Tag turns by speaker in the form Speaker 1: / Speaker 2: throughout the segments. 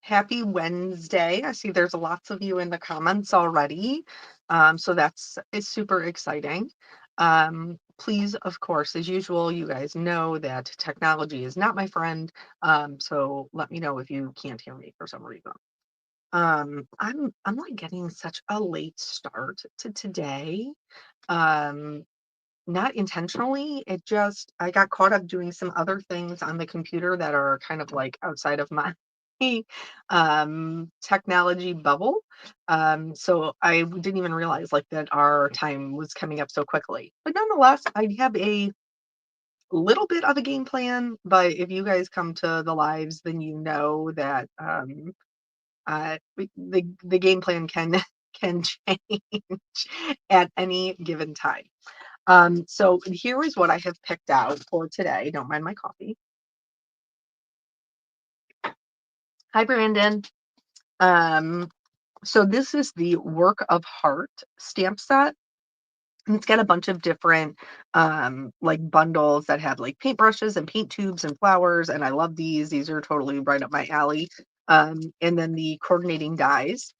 Speaker 1: Happy Wednesday. I see there's lots of you in the comments already. So it's super exciting. Please, of course, as usual, you guys know that technology is not my friend. So let me know if you can't hear me for some reason. I'm like getting such a late start to today. Um, Not intentionally. I got caught up doing some other things on the computer that are kind of like outside of my technology bubble. So I didn't even realize like that our time was coming up so quickly. But nonetheless, I have a little bit of a game plan. But if you guys come to the lives, then you know that the game plan can can change at any given time. So here is what I have picked out for today. Don't mind my coffee. Hi, Brandon. Um, so this is the Work of Heart stamp set. And it's got a bunch of different like bundles that have like paintbrushes and paint tubes and flowers. And I love these. These are totally right up my alley. And then the coordinating dies.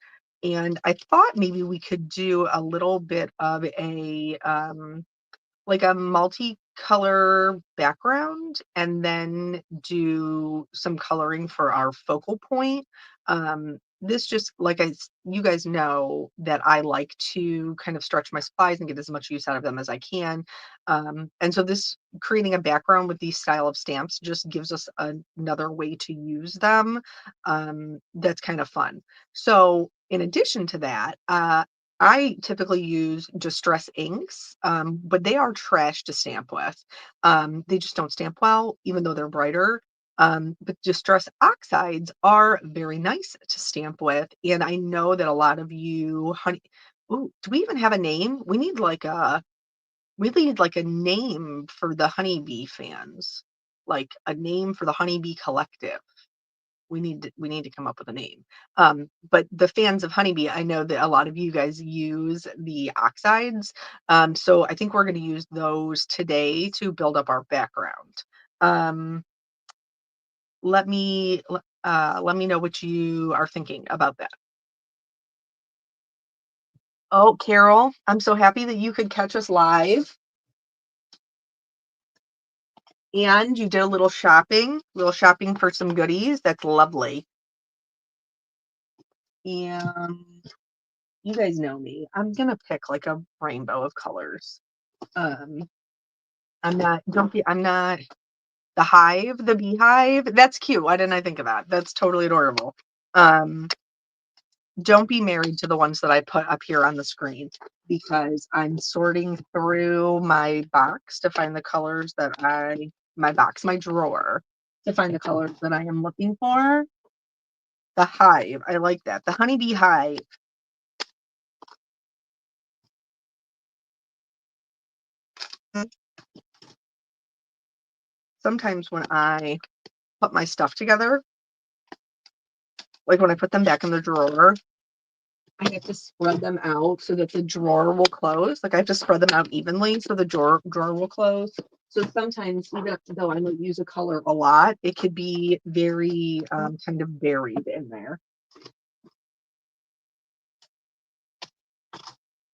Speaker 1: And I thought maybe we could do a little bit of a like a multicolor background and then do some coloring for our focal point. This just like you guys know that I like to kind of stretch my supplies and get as much use out of them as I can. And so this creating a background with these style of stamps just gives us another way to use them. That's kind of fun. So in addition to that, I typically use Distress inks, but they are trash to stamp with. They just don't stamp well, even though they're brighter. But Distress oxides are very nice to stamp with. And I know that a lot of you, honey, ooh, do we even have a name? We need like a name for the honeybee fans, like a name for the honeybee collective. We need to come up with a name. But the fans of honeybee, I know that a lot of you guys use the oxides. So I think we're going to use those today to build up our background. Um, let me know what you are thinking about that. Oh, Carol, I'm so happy that you could catch us live and you did a little shopping for some goodies. That's lovely. And you guys know me. I'm gonna pick like a rainbow of colors. Um, I'm not the beehive. That's cute. Why didn't I think of that? That's totally adorable. Um, don't be married to the ones that I put up here on the screen because I'm sorting through my box to find the colors my drawer to find the colors that I am looking for. The hive. I like that. The honeybee hive. Sometimes when I put my stuff together, like when I put them back in the drawer, I have to spread them out so that the drawer will close. Like I have to spread them out evenly so the drawer will close. So sometimes, even though I don't use a color a lot, it could be very kind of buried in there.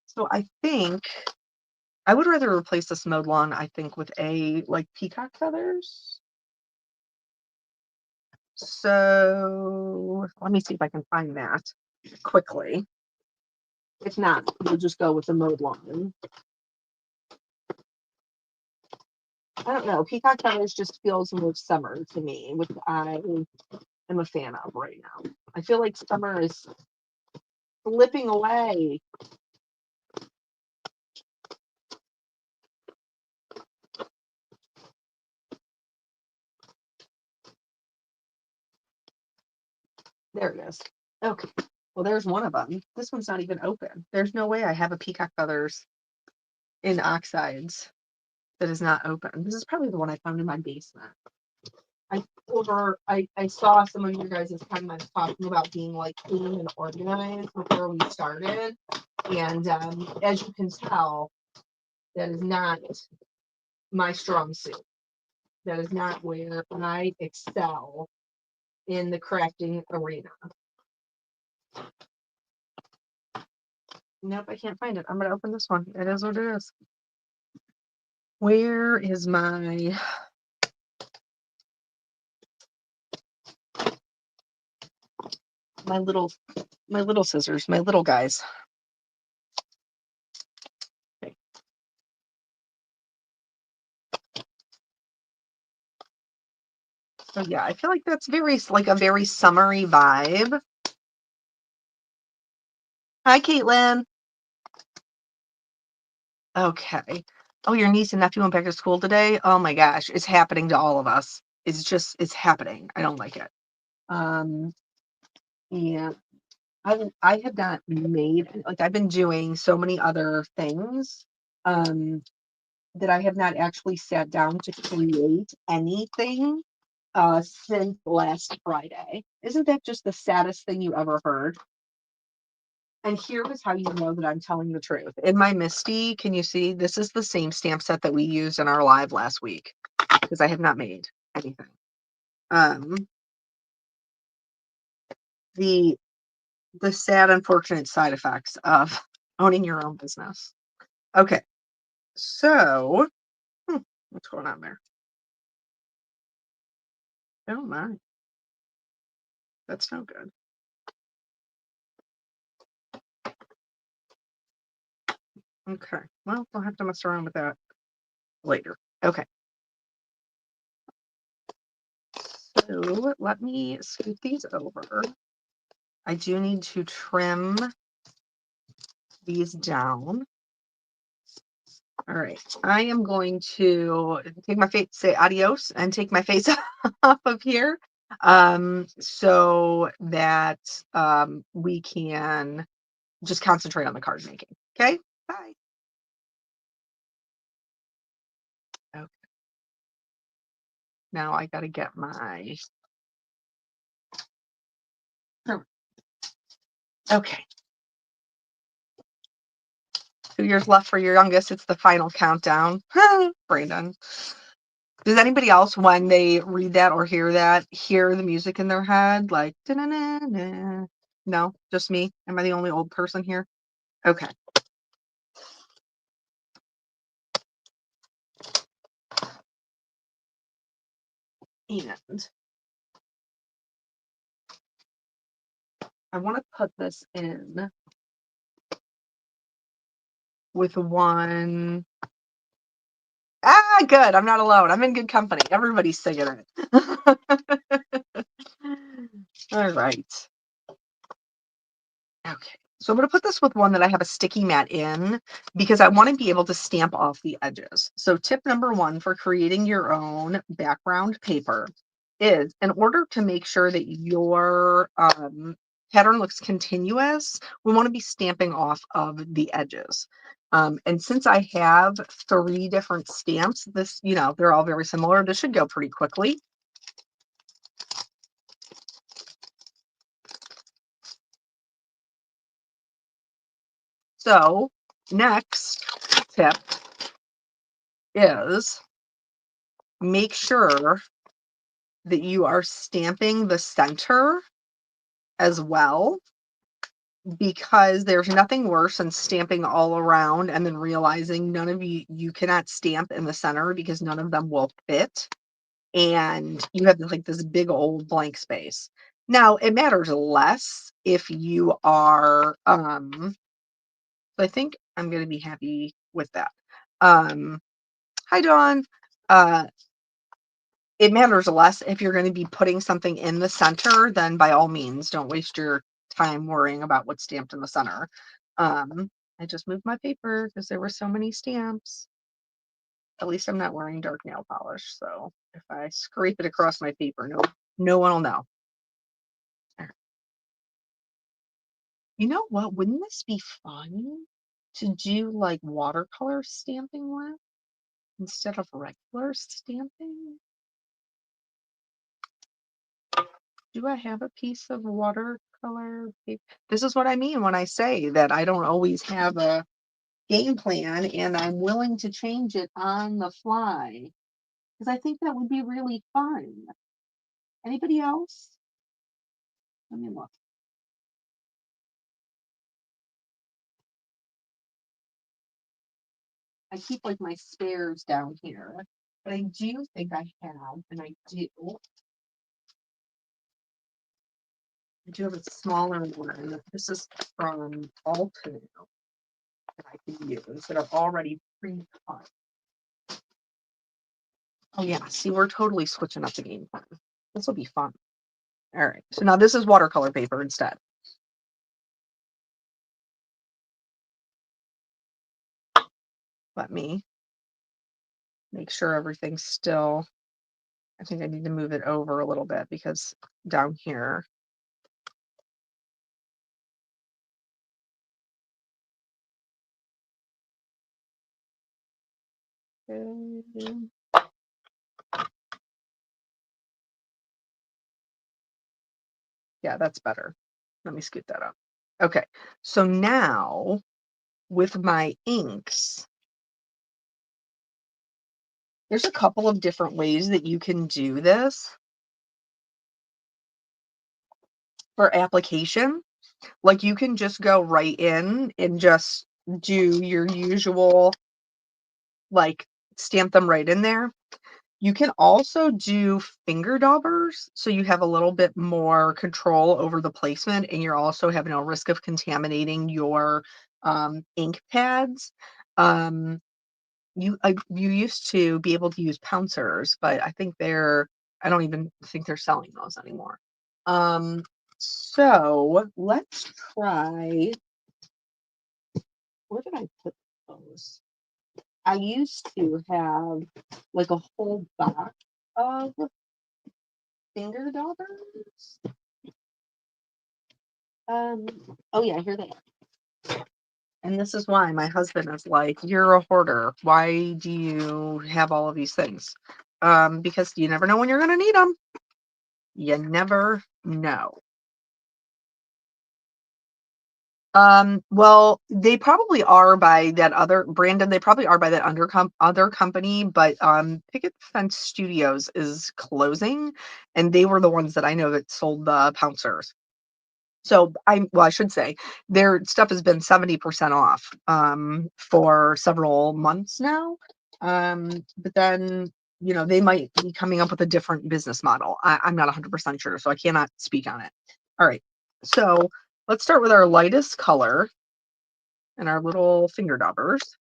Speaker 1: So I think I would rather replace this mowed lawn, I think, with a like peacock feathers. So let me see if I can find that quickly. If not, we'll just go with the mowed lawn. I don't know. Peacock feathers just feels more summer to me, which I am a fan of right now. I feel like summer is slipping away. There it is. Okay. Well, there's one of them. This one's not even open. There's no way I have a peacock feathers in oxides that is not open. This is probably the one I found in my basement. I saw some of you guys' comments talking about being like clean and organized before we started. And as you can tell, that is not my strong suit. That is not where I excel in the crafting arena. Nope, I can't find it. I'm gonna open this one. It is what it is. Where is my my little scissors, my little guys? Okay. So yeah, I feel like that's very like a very summery vibe. Hi, Caitlin. Okay. Oh, your niece and nephew went back to school today? Oh my gosh, it's happening to all of us. It's happening. I don't like it. Um, yeah, I have not made like I've been doing so many other things that I have not actually sat down to create anything since last Friday. Isn't that just the saddest thing you ever heard? And here is how you know that I'm telling the truth. In my Misty, can you see? This is the same stamp set that we used in our live last week because I have not made anything. The sad, unfortunate side effects of owning your own business. Okay, so what's going on there? Oh my, that's no good. Okay, well, we'll have to mess around with that later. Okay, so let me scoot these over. I do need to trim these down. All right, I am going to take my face, say adios, and take my face off of here, so that we can just concentrate on the card making. Okay, bye. Okay, now I got to get my. Okay, 2 years left for your youngest. It's the final countdown. Brandon. Does anybody else, when they read that or hear that, hear the music in their head? Like, da-na-na-na? No, just me? Am I the only old person here? Okay. And I want to put this in with one. Ah, good. I'm not alone. I'm in good company. Everybody's singing it. All right. Okay. So I'm going to put this with one that I have a sticky mat in because I want to be able to stamp off the edges. So tip number 1 for creating your own background paper is, in order to make sure that your pattern looks continuous, we want to be stamping off of the edges. And since I have 3 different stamps, this, they're all very similar. This should go pretty quickly. So next tip is make sure that you are stamping the center as well, because there's nothing worse than stamping all around and then realizing none of you cannot stamp in the center because none of them will fit, and you have like this big old blank space. Now it matters less if you are so I think I'm going to be happy with that. Hi Dawn. It matters less if you're going to be putting something in the center, then by all means, don't waste your time worrying about what's stamped in the center. I just moved my paper because there were so many stamps. At least I'm not wearing dark nail polish, so if I scrape it across my paper, no one will know. You know what? Wouldn't this be fun to do like watercolor stamping with instead of regular stamping? Do I have a piece of watercolor paper? This is what I mean when I say that I don't always have a game plan and I'm willing to change it on the fly because I think that would be really fun. Anybody else? Let me look. I keep like my spares down here, but I do think I have, and I do. I do have a smaller one. This is from Alton that I can use that are already pre-cut. Oh yeah, see, we're totally switching up the game plan. This will be fun. All right, so now this is watercolor paper instead. Let me make sure everything's still. I think I need to move it over a little bit because down here. Yeah, that's better. Let me scoot that up. Okay, so now with my inks, there's a couple of different ways that you can do this for application. Like you can just go right in and just do your usual, like stamp them right in there. You can also do finger daubers, so you have a little bit more control over the placement, and you're also having no risk of contaminating your ink pads. Um, you used to be able to use pouncers, but I don't even think they're selling those anymore. So let's try. Where did I put those? I used to have like a whole box of finger daubers. Um, oh yeah, here they are. And this is why my husband is like, "You're a hoarder. Why do you have all of these things?" Because you never know when you're gonna need them. You never know. Well, they probably are by that other Brandon, they probably are by that other company, but Picket Fence Studios is closing, and they were the ones that I know that sold the pouncers. So I should say their stuff has been 70% off for several months now. But then, they might be coming up with a different business model. I'm not 100% sure, so I cannot speak on it. All right. So let's start with our lightest color and our little finger daubers.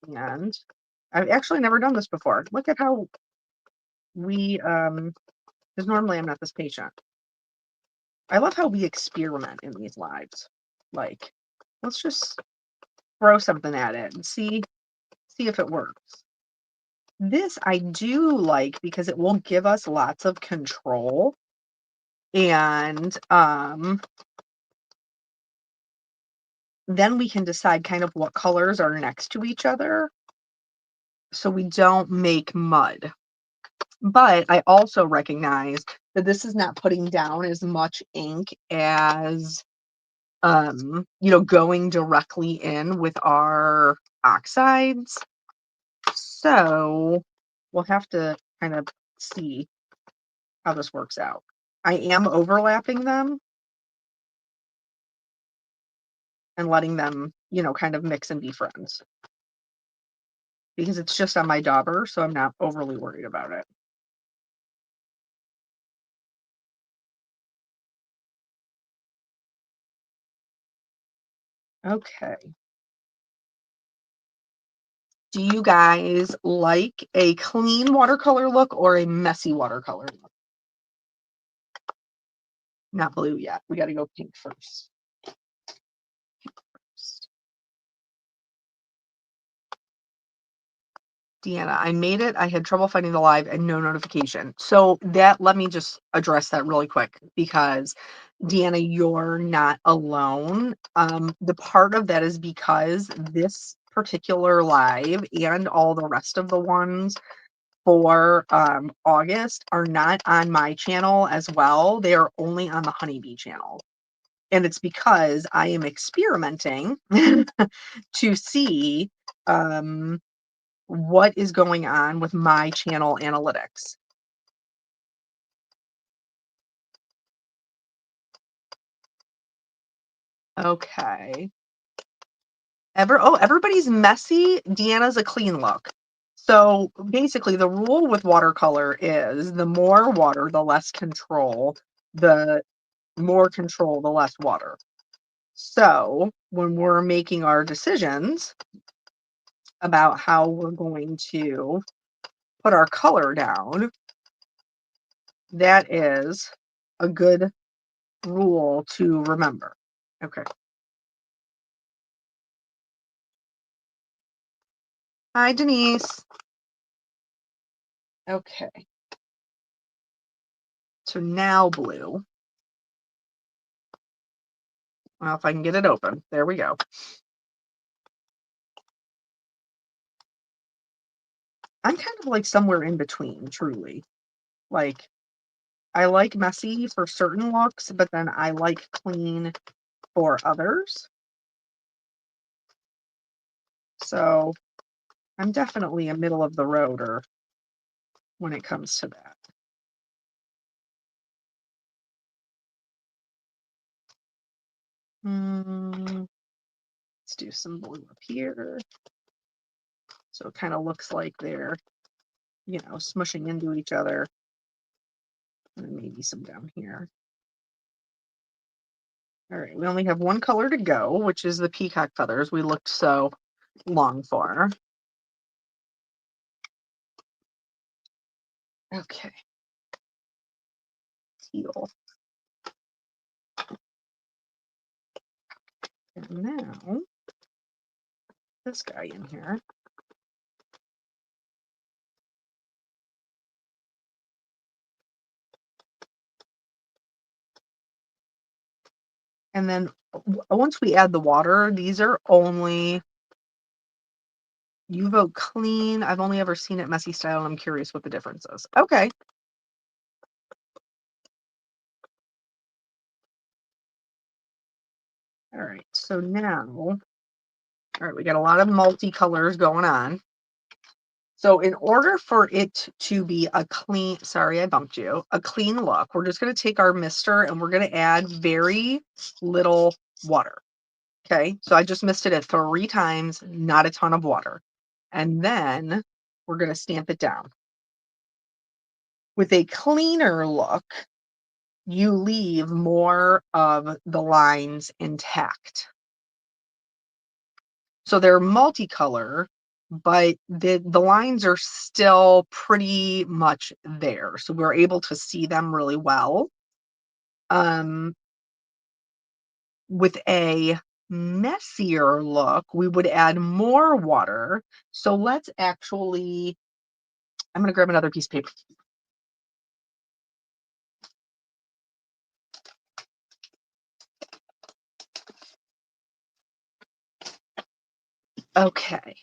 Speaker 1: And I've actually never done this before. Look at how because normally I'm not this patient. I love how we experiment in these lives. Like, let's just throw something at it and see if it works. This I do like because it will give us lots of control, and then we can decide kind of what colors are next to each other so we don't make mud. But I also recognize that this is not putting down as much ink as going directly in with our oxides. So we'll have to kind of see how this works out. I am overlapping them and letting them, kind of mix and be friends because it's just on my dauber, so I'm not overly worried about it. Okay. Do you guys like a clean watercolor look or a messy watercolor look? Not blue yet. We got to go pink first. Deanna, I made it. I had trouble finding the live and no notification. So let me just address that really quick because Deanna, you're not alone. The part of that is because this particular live and all the rest of the ones for August are not on my channel as well. They are only on the Honeybee channel. And it's because I am experimenting to see what is going on with my channel analytics. Okay. Everybody's messy. Deanna's a clean look. So basically, the rule with watercolor is the more water, the less control. The more control, the less water. So when we're making our decisions about how we're going to put our color down, that is a good rule to remember. Okay. Hi, Denise. Okay. So now blue. Well, if I can get it open. There we go. I'm kind of like somewhere in between, truly. Like, I like messy for certain looks, but then I like clean for others. So I'm definitely a middle of the roader when it comes to that. Let's do some blue up here. So it kind of looks like they're, smushing into each other. And maybe some down here. All right, we only have one color to go, which is the peacock feathers we looked so long for. Okay. Teal. And now, this guy in here. And then once we add the water, these are only, you vote clean. I've only ever seen it messy style. And I'm curious what the difference is. Okay. All right. So now, all right, we got a lot of multicolors going on. So in order for it to be a clean, sorry, I bumped you, a clean look, we're just going to take our mister and we're going to add very little water. Okay. So I just misted it 3 times, not a ton of water. And then we're going to stamp it down. With a cleaner look, you leave more of the lines intact. So they're multicolor, but the lines are still pretty much there. So we're able to see them really well. With a messier look, we would add more water. So let's actually, I'm going to grab another piece of paper. Okay.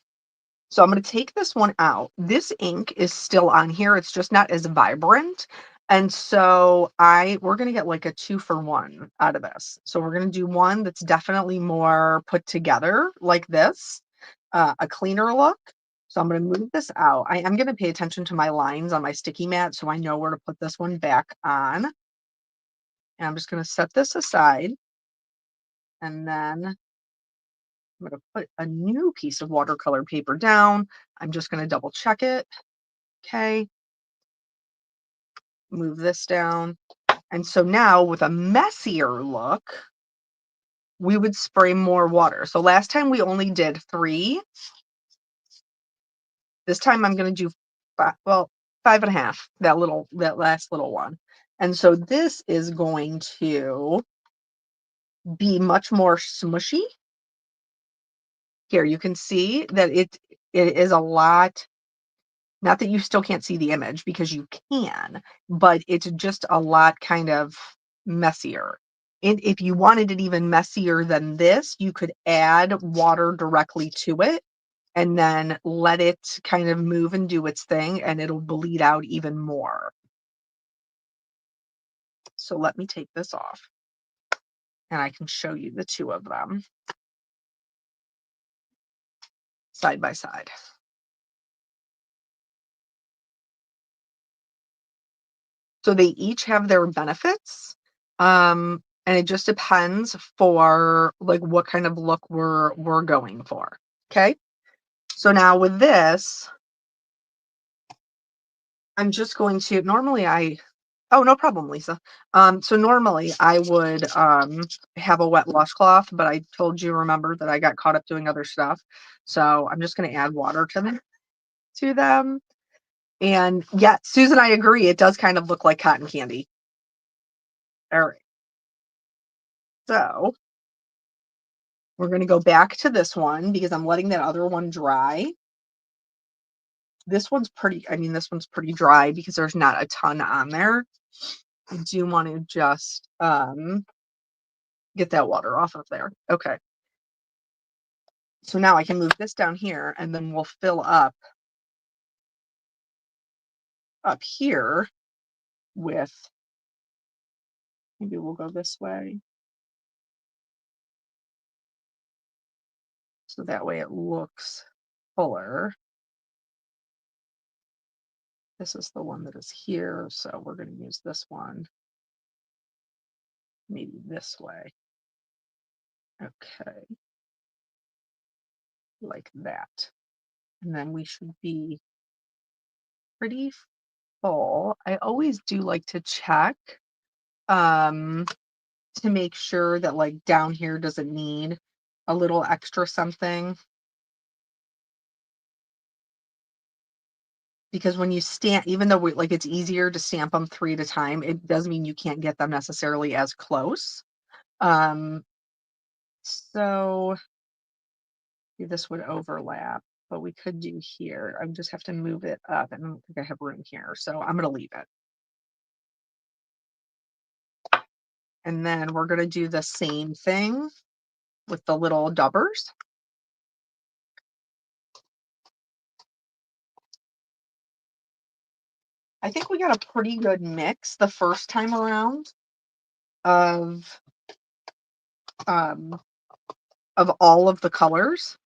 Speaker 1: So I'm going to take this one out. This ink is still on here. It's just not as vibrant. And so we're going to get like a 2-for-1 out of this. So we're going to do one that's definitely more put together like this, a cleaner look. So I'm going to move this out. I am going to pay attention to my lines on my sticky mat so I know where to put this one back on. And I'm just going to set this aside. And then I'm going to put a new piece of watercolor paper down. I'm just going to double check it. Okay. Move this down. And so now with a messier look, we would spray more water. So last time we only did 3. This time I'm going to do 5.5, that last little one. And so this is going to be much more smushy. Here, you can see that it is a lot. Not that you still can't see the image because you can, but it's just a lot kind of messier. And if you wanted it even messier than this, you could add water directly to it and then let it kind of move and do its thing, and it'll bleed out even more. So let me take this off and I can show you the 2 of them side by side. So they each have their benefits. And it just depends for like what kind of look we're going for. Okay. So now with this, I'm just going to normally I oh, no problem, Lisa. So normally I would have a wet washcloth, but I told you, remember, that I got caught up doing other stuff. So I'm just going to add water to them. And yeah, Susan, I agree. It does kind of look like cotton candy. All right. So we're going to go back to this one because I'm letting that other one dry. This one's pretty, I mean, this one's pretty dry because there's not a ton on there. I do want to just get that water off of there. Okay. So now I can move this down here and then we'll fill up here with, maybe we'll go this way. So that way it looks fuller. This is the one that is here. So we're going to use this one, maybe this way. Okay. Like that. And then we should be pretty full. I always do like to check um, to make sure that like down here doesn't need a little extra something. Because when you stamp, even though like it's easier to stamp them 3 at a time, it doesn't mean you can't get them necessarily as close. Um, so this would overlap, but we could do here. I just have to move it up. I don't think I have room here, so I'm going to leave it. And then we're going to do the same thing with the little dubbers. I think we got a pretty good mix the first time around of um, all of the colors.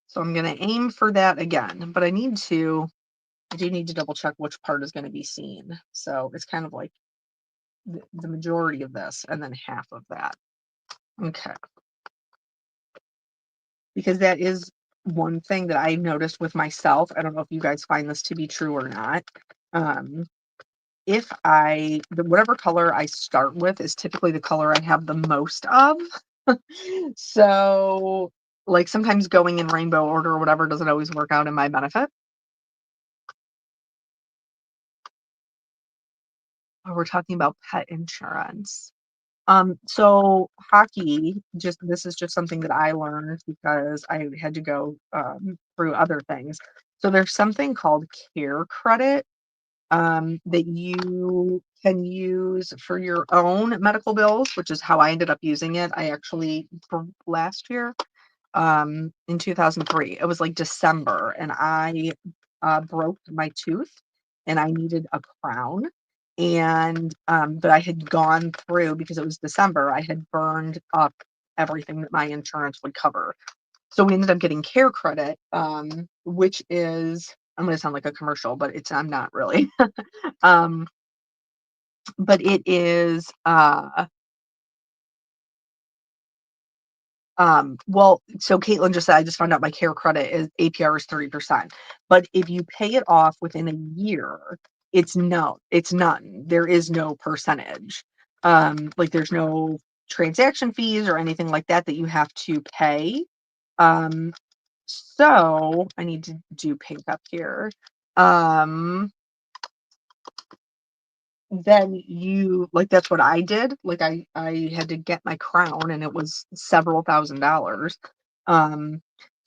Speaker 1: So I'm going to aim for that again, but I do need to double check which part is going to be seen. So it's kind of like the majority of this and then half of that. Okay. Because that is one thing that I noticed with myself. I don't know if you guys find this to be true or not. If whatever color I start with is typically the color I have the most of. So like sometimes going in rainbow order or whatever doesn't always work out in my benefit. Oh, we're talking about pet insurance. So hockey, this is just something that I learned because I had to go through other things. So there's something called care credit that you can use for your own medical bills, which is how I ended up using it. I actually, for last year, in 2003, it was like December, and I broke my tooth and I needed a crown. And but I had gone through, because it was December, I had burned up everything that my insurance would cover. So we ended up getting care credit, which is, I'm going to sound like a commercial, but I'm not really. um, but it is, well, so Caitlin just said, I just found out my care credit is APR is 30%. But if you pay it off within a year, it's none. There is no percentage. Like there's no transaction fees or anything like that that you have to pay. Um, so I need to do pink up here. Then you like, that's what I did. Like I had to get my crown and it was several $1,000s.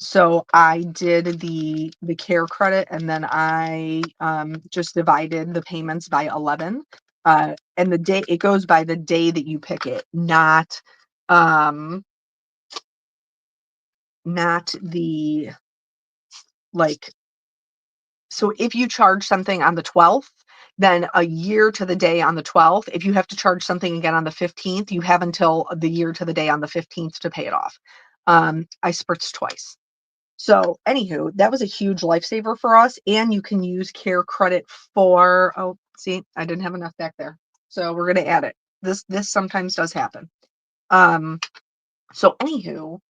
Speaker 1: So I did the care credit and then I just divided the payments by 11. And the day it goes by the day that you pick it, um not the like, so if you charge something on the 12th, then a year to the day on the 12th, if you have to charge something again on the 15th, you have until the year to the day on the 15th to pay it off. I spritzed twice. So anywho, that was a huge lifesaver for us. And you can use care credit for, oh, see, I didn't have enough back there. So we're going to add it. This sometimes does happen. Um, so anywho,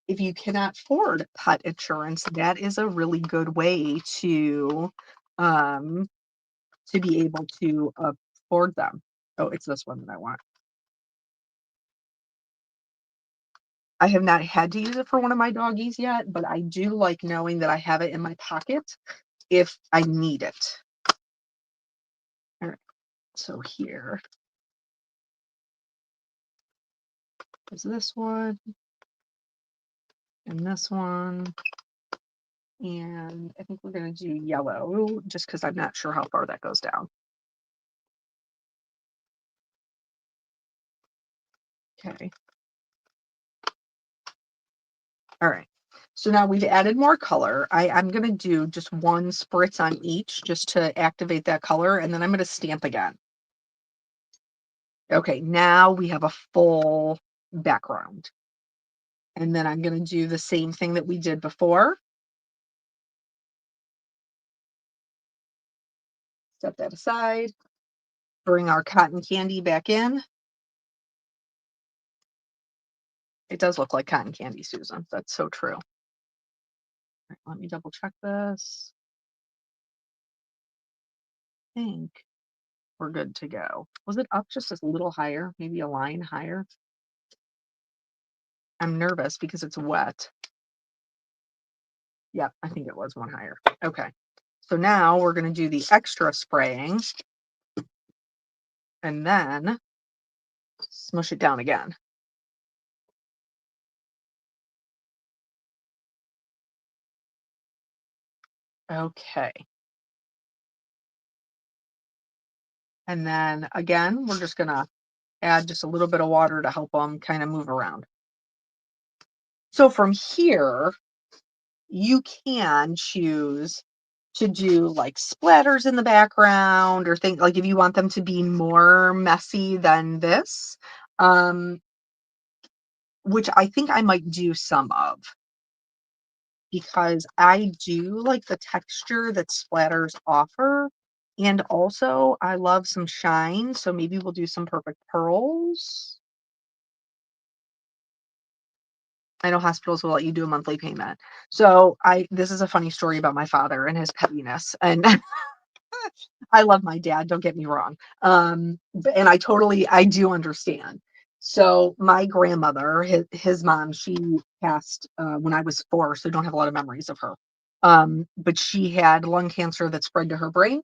Speaker 1: if you cannot afford pet insurance, that is a really good way um, to be able to afford them. Oh, it's this one that I want. I have not had to use it for one of my doggies yet, but I do like knowing that I have it in my pocket if I need it. All right, so here is this one and this one. And I think we're going to do yellow just because I'm not sure how far that goes down. Okay. All right. So now we've added more color. I'm going to do just one spritz on each just to activate that color, and then I'm going to stamp again. Okay, now we have a full background. And then I'm going to do the same thing that we did before. Set that aside. Bring our cotton candy back in. It does look like cotton candy, Susan. That's so true. All right, let me double check this. I think we're good to go. Was it up just a little higher? Maybe a line higher? I'm nervous because it's wet. Yep, I think it was one higher. Okay. So now we're going to do the extra spraying and then smush it down again. Okay. And then again, we're just going to add just a little bit of water to help them kind of move around. So from here, you can choose to do like splatters in the background or think like if you want them to be more messy than this, um, which I think I might do some of because I do like the texture that splatters offer. And also, I love some shine. So maybe we'll do some perfect pearls. I know hospitals will let you do a monthly payment. So this is a funny story about my father and his pettiness. And I love my dad, don't get me wrong. And I do understand. So my grandmother, his mom, she passed when I was 4, so I don't have a lot of memories of her. But she had lung cancer that spread to her brain,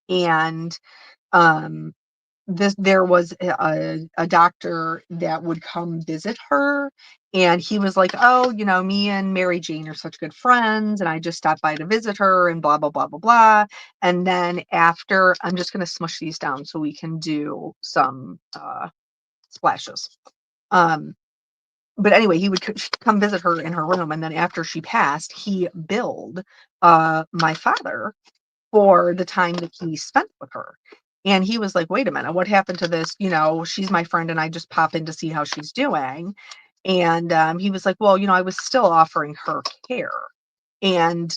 Speaker 1: and um, there was a doctor that would come visit her, and he was like, oh, me and Mary Jane are such good friends, and I just stopped by to visit her and blah blah blah blah blah. And then after, I'm just going to smush these down so we can do some splashes. But anyway, he would come visit her in her room, and then after she passed, he billed my father for the time that he spent with her. And he was like, wait a minute, what happened to this? She's my friend and I just pop in to see how she's doing. And he was like, well, I was still offering her care. And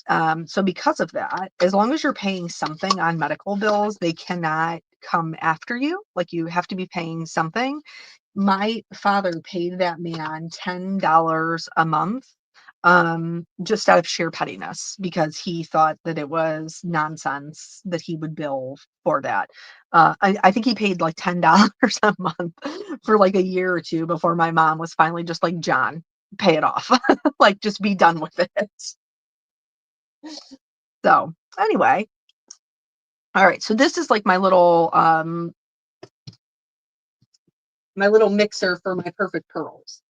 Speaker 1: so because of that, as long as you're paying something on medical bills, they cannot come after you. Like you have to be paying something. My father paid that man $10 a month, just out of sheer pettiness because he thought that it was nonsense that he would bill for that. I think he paid like $10 a month for like a year or two before my mom was finally just like, John, pay it off. Like, just be done with it. So anyway, all right. So this is like my little mixer for my perfect pearls.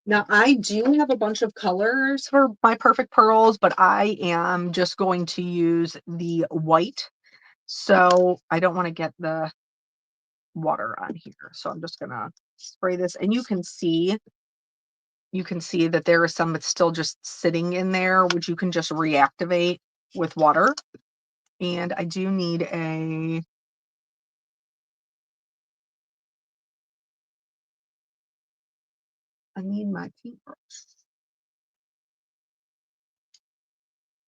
Speaker 1: Now, I do have a bunch of colors for my perfect pearls, but I am just going to use the white. So I don't want to get the water on here. So I'm just going to spray this. And you can see that there is some that's still just sitting in there, which you can just reactivate with water. And I do need I need my paintbrush.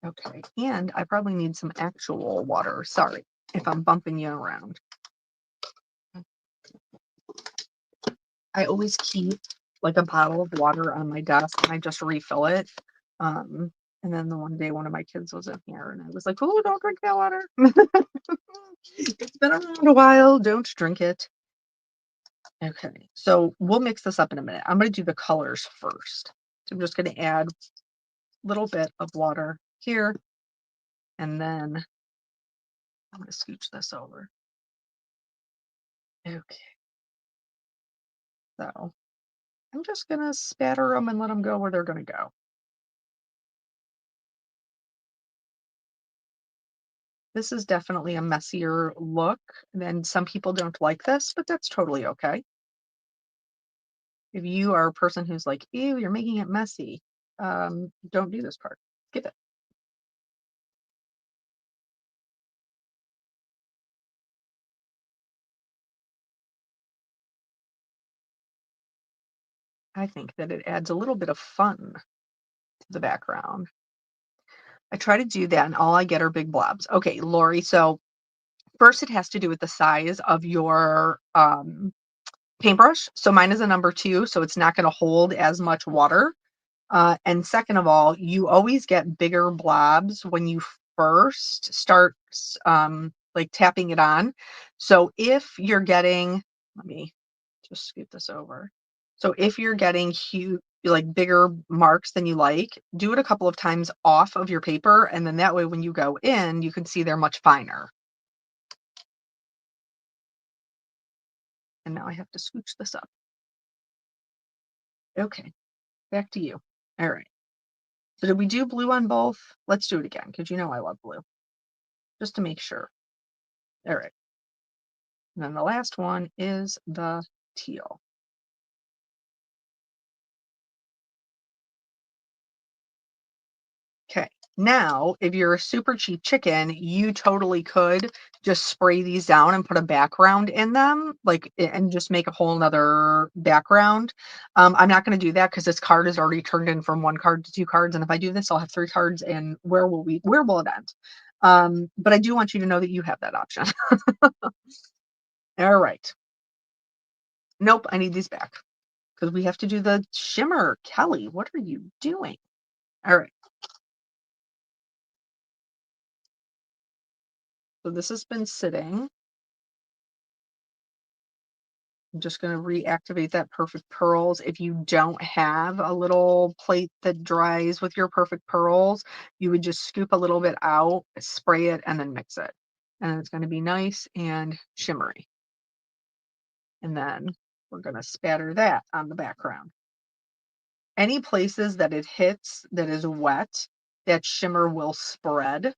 Speaker 1: Okay, and I probably need some actual water. Sorry if I'm bumping you around. I always keep like a bottle of water on my desk and I just refill it. Um, and then the one day one of my kids was in here and I was like, "Oh, don't drink that water." It's been around a while. Don't drink it. Okay, so we'll mix this up in a minute. I'm going to do the colors first. So I'm just going to add a little bit of water here, and then I'm going to scooch this over. Okay, so I'm just going to spatter them and let them go where they're going to go. This is definitely a messier look, and some people don't like this, but that's totally okay. If you are a person who's like, ew, you're making it messy, don't do this part. Skip it. I think that it adds a little bit of fun to the background. I try to do that, and all I get are big blobs. Okay, Lori, so first it has to do with the size of your paintbrush. So mine is a number 2, so it's not going to hold as much water. And second of all, you always get bigger blobs when you first start like tapping it on. So if you're getting, let me just scoot this over. So if you're getting huge, like bigger marks than you like, do it a couple of times off of your paper. And then that way, when you go in, you can see they're much finer. And now I have to scooch this up. Okay, back to you. All right. So did we do blue on both? Let's do it again because you know I love blue, just to make sure. All right. And then the last one is the teal. Okay. Now, if you're a super cheap chicken, you totally could just spray these down and put a background in them, like, and just make a whole nother background. I'm not going to do that because this card is already turned in from 1 card to 2 cards. And if I do this, I'll have 3 cards. And where will it end? But I do want you to know that you have that option. All right. Nope, I need these back because we have to do the shimmer. Kelly, what are you doing? All right. So this has been sitting. I'm just going to reactivate that perfect pearls. If you don't have a little plate that dries with your perfect pearls, you would just scoop a little bit out, spray it, and then mix it. And it's going to be nice and shimmery. And then we're going to spatter that on the background. Any places that it hits that is wet, that shimmer will spread.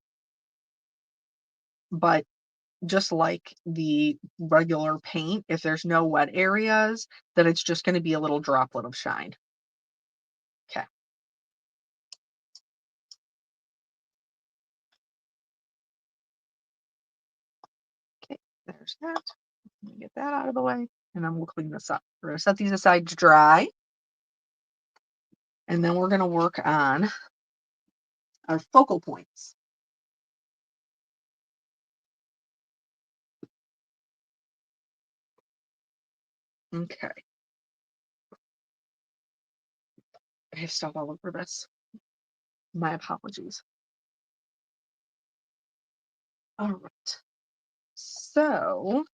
Speaker 1: But just like the regular paint, if there's no wet areas, then it's just going to be a little droplet of shine. Okay. Okay, there's that. Let me get that out of the way, and then we'll clean this up. We're going to set these aside to dry, and then we're going to work on our focal points. Okay. I have stuff all over this. My apologies. All right. So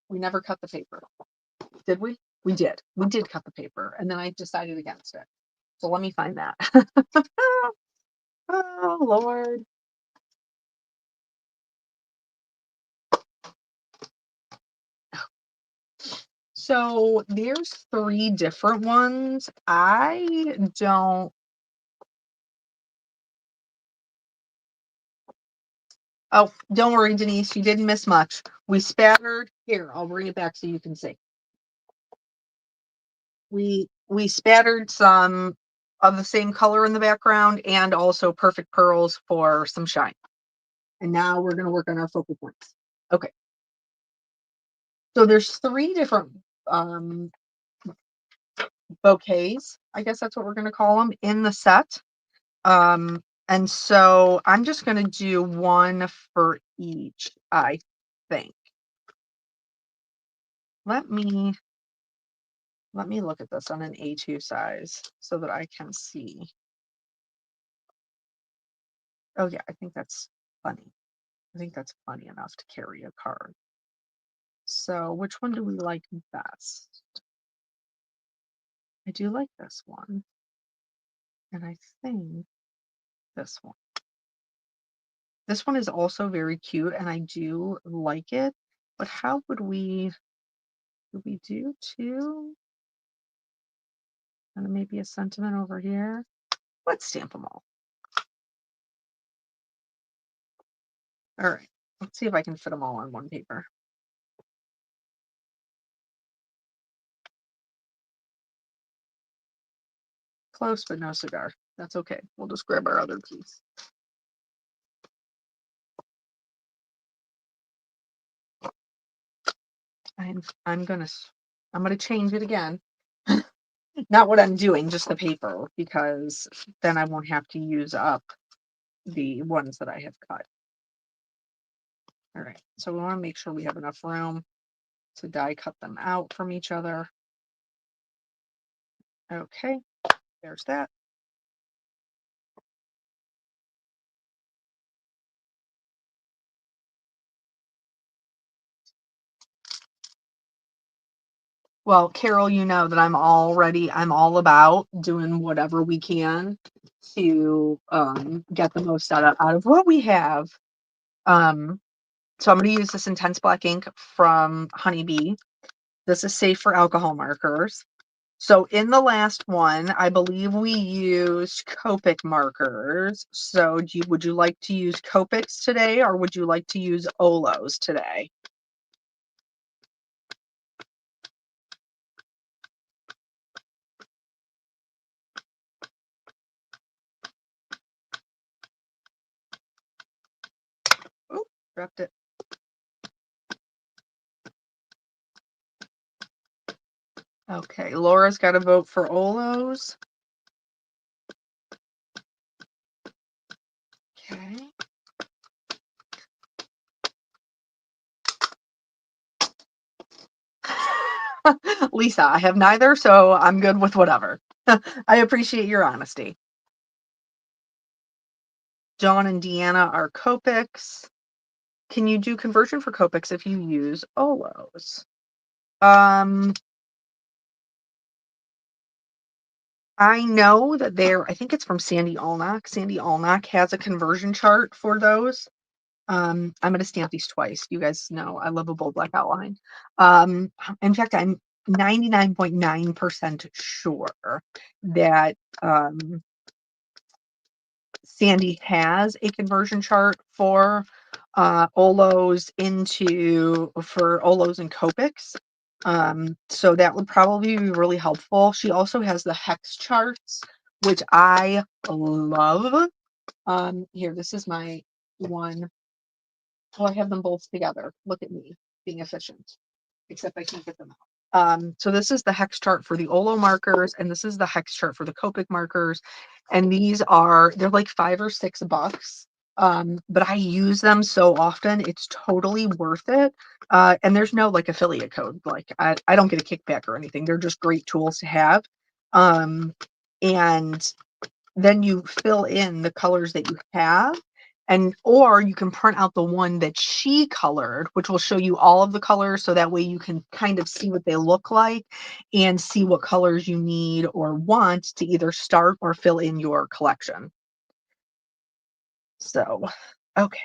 Speaker 1: we never cut the paper, did we? We did. We did cut the paper, and then I decided against it. So let me find that. Oh, Lord. So there's 3 different ones. I don't. Oh, don't worry, Denise, you didn't miss much. We spattered. Here, I'll bring it back so you can see. We spattered some of the same color in the background and also perfect pearls for some shine. And now we're going to work on our focal points. Okay. So there's 3 different um, bouquets. I guess that's what we're going to call them in the set. And so I'm just going to do one for each eye. think. Let me look at this on an A2 size so that I can see. Oh yeah, I think that's plenty. I think that's plenty enough to carry a card. So which one do we like best? I do like this one. And I think this one. This one is also very cute and I do like it. But how would we do two? And maybe a sentiment over here. Let's stamp them all. All right. Let's see if I can fit them all on one paper. Close, but no cigar. That's okay. We'll just grab our other piece. I'm gonna change it again. Not what I'm doing, just the paper, because then I won't have to use up the ones that I have cut. All right, so we want to make sure we have enough room to die cut them out from each other. Okay, there's that. Well, Carol, you know that I'm all about doing whatever we can to get the most out of what we have. So I'm going to use this intense black ink from Honeybee. This is safe for alcohol markers. So in the last one, I believe we used Copic markers. So would you like to use Copics today or would you like to use Olos today? Oh, dropped it. Okay, Laura's got to vote for Olos. Okay. Lisa, I have neither, so I'm good with whatever. I appreciate your honesty. John and Deanna are Copics. Can you do conversion for Copics if you use Olos? I know that I think it's from Sandy Allnock. Sandy Allnock has a conversion chart for those. I'm going to stamp these twice. You guys know I love a bold black outline. In fact, I'm 99.9% sure that Sandy has a conversion chart for Olos for Olos and Copics. So that would probably be really helpful. She also has the hex charts, which I love. Here, this is my one. Oh, I have them both together. Look at me being efficient, except I can't get them out. So this is the hex chart for the Olo markers, and this is the hex chart for the Copic markers. And they're like $5 or $6. But I use them so often, it's totally worth it. And there's no like affiliate code. Like I don't get a kickback or anything. They're just great tools to have. And then you fill in the colors that you have or you can print out the one that she colored, which will show you all of the colors. So that way you can kind of see what they look like and see what colors you need or want to either start or fill in your collection. So, okay.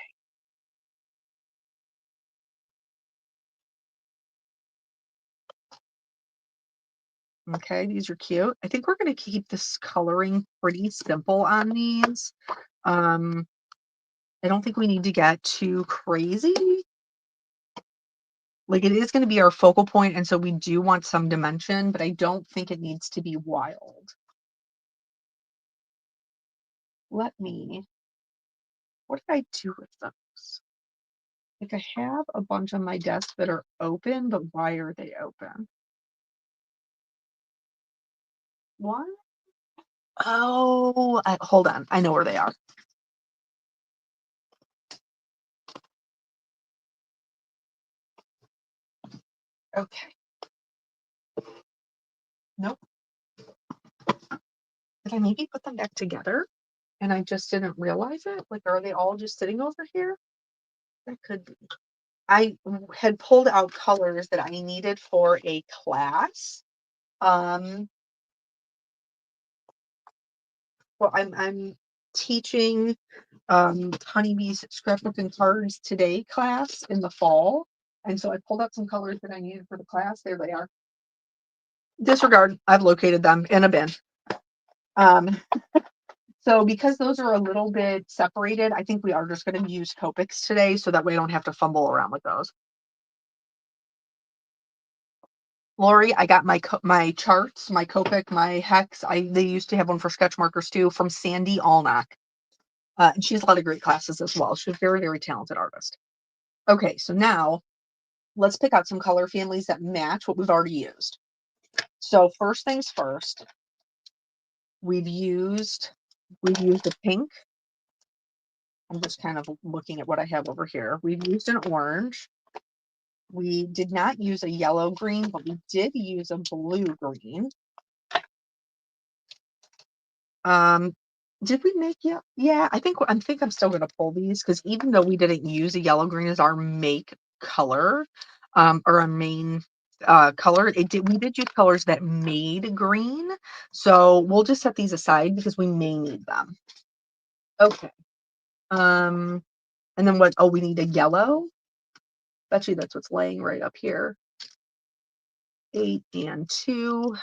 Speaker 1: Okay, these are cute. I think we're going to keep this coloring pretty simple on these. I don't think we need to get too crazy. Like it is going to be our focal point, and so we do want some dimension, but I don't think it needs to be wild. What did I do with those? Like I have a bunch on my desk that are open, but why are they open? What? Oh, hold on. I know where they are. Okay. Nope. Did I maybe put them back together and I just didn't realize it? Like, are they all just sitting over here? That could be. I had pulled out colors that I needed for a class. Um, well, I'm teaching honeybees scrapbooking cards today class in the fall, and so I pulled out some colors that I needed for the class. There they are. Disregard. I've located them in a bin. Um, so because those are a little bit separated, I think we are just going to use Copics today, so that way I don't have to fumble around with those. Lori, I got my charts, my Copic, my Hex. They used to have one for sketch markers too from Sandy Allnock. And she has a lot of great classes as well. She's a very, very talented artist. Okay, so now let's pick out some color families that match what we've already used. So first things first, we've used a pink. I'm just kind of looking at what I have over here. We've used an orange. We did not use a yellow green, but we did use a blue green. Did we make yeah, I think I'm still gonna pull these because even though we didn't use a yellow green as our make color, or our main color, we did use colors that made green. So we'll just set these aside because we may need them. Okay. Um, and then what? Oh, we need a yellow. Actually, that's what's laying right up here. 8 and 2.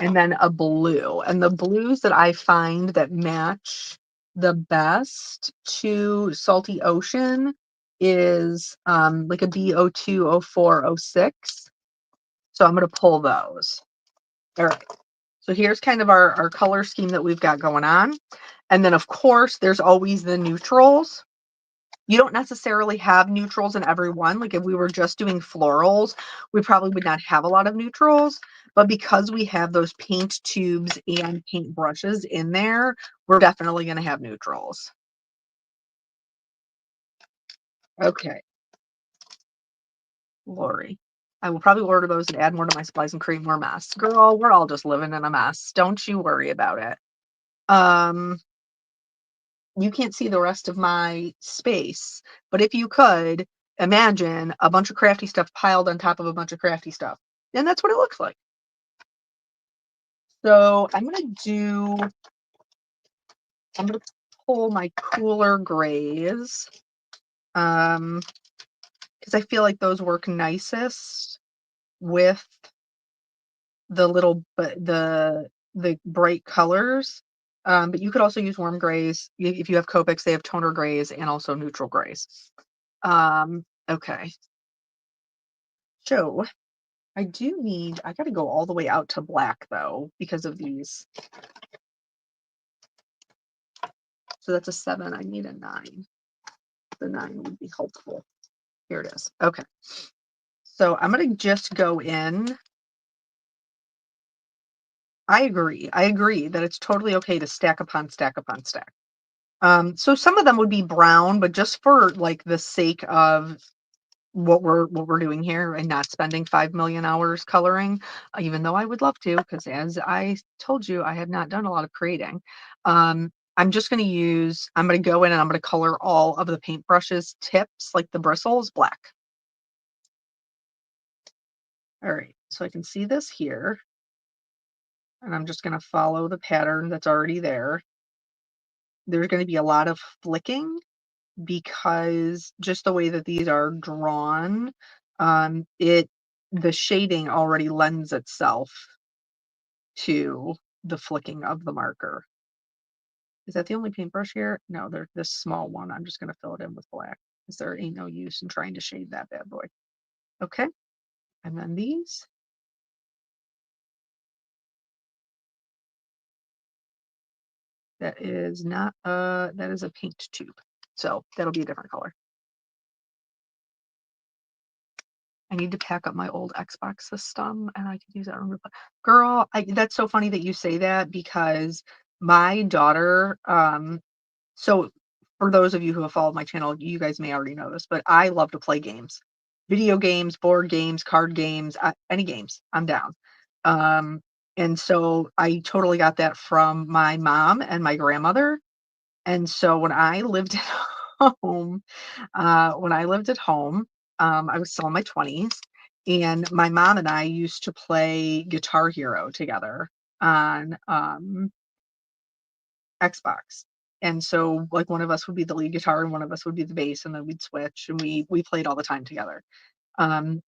Speaker 1: And then a blue. And the blues that I find that match the best to Salty Ocean is like a B02, 04, 06. So I'm going to pull those. All right. So here's kind of our color scheme that we've got going on. And then, of course, there's always the neutrals. You don't necessarily have neutrals in every one. Like if we were just doing florals, we probably would not have a lot of neutrals. But because we have those paint tubes and paint brushes in there, we're definitely going to have neutrals. Okay. Lori. I will probably order those and add more to my supplies and create more mess. Girl, we're all just living in a mess. Don't you worry about it. You can't see the rest of my space, but if you could, imagine a bunch of crafty stuff piled on top of a bunch of crafty stuff. And that's what it looks like. So I'm going to pull my cooler grays. Because I feel like those work nicest with the bright colors. But you could also use warm grays. If you have Copics, they have toner grays and also neutral grays. Okay. So I got to go all the way out to black though, because of these. So that's a 7. I need a 9. The 9 would be helpful. Here it is. Okay. So I'm going to just go in. I agree that it's totally okay to stack upon stack upon stack. So some of them would be brown, but just for like the sake of what we're doing here and not spending 5 million hours coloring, even though I would love to, because as I told you, I have not done a lot of creating. I'm just going to go in and I'm going to color all of the paintbrushes tips, like the bristles, black. All right, so I can see this here. And I'm just going to follow the pattern that's already there. There's going to be a lot of flicking because just the way that these are drawn, the shading already lends itself to the flicking of the marker. Is that the only paintbrush here? No, there's this small one. I'm just going to fill it in with black because there ain't no use in trying to shade that bad boy. Okay. And then these. That is not that is a paint tube. So that'll be a different color. I need to pack up my old Xbox system and I could use that. Girl, that's so funny that you say that because my daughter, so for those of you who have followed my channel, you guys may already know this, but I love to play games. video games, board games, card games, any games, I'm down. Um, and so I totally got that from my mom and my grandmother. And so when I lived at home, when I lived at home, I was still in my 20s, and my mom and I used to play Guitar Hero together on Xbox. And so like one of us would be the lead guitar and one of us would be the bass, and then we'd switch, and we played all the time together. Um,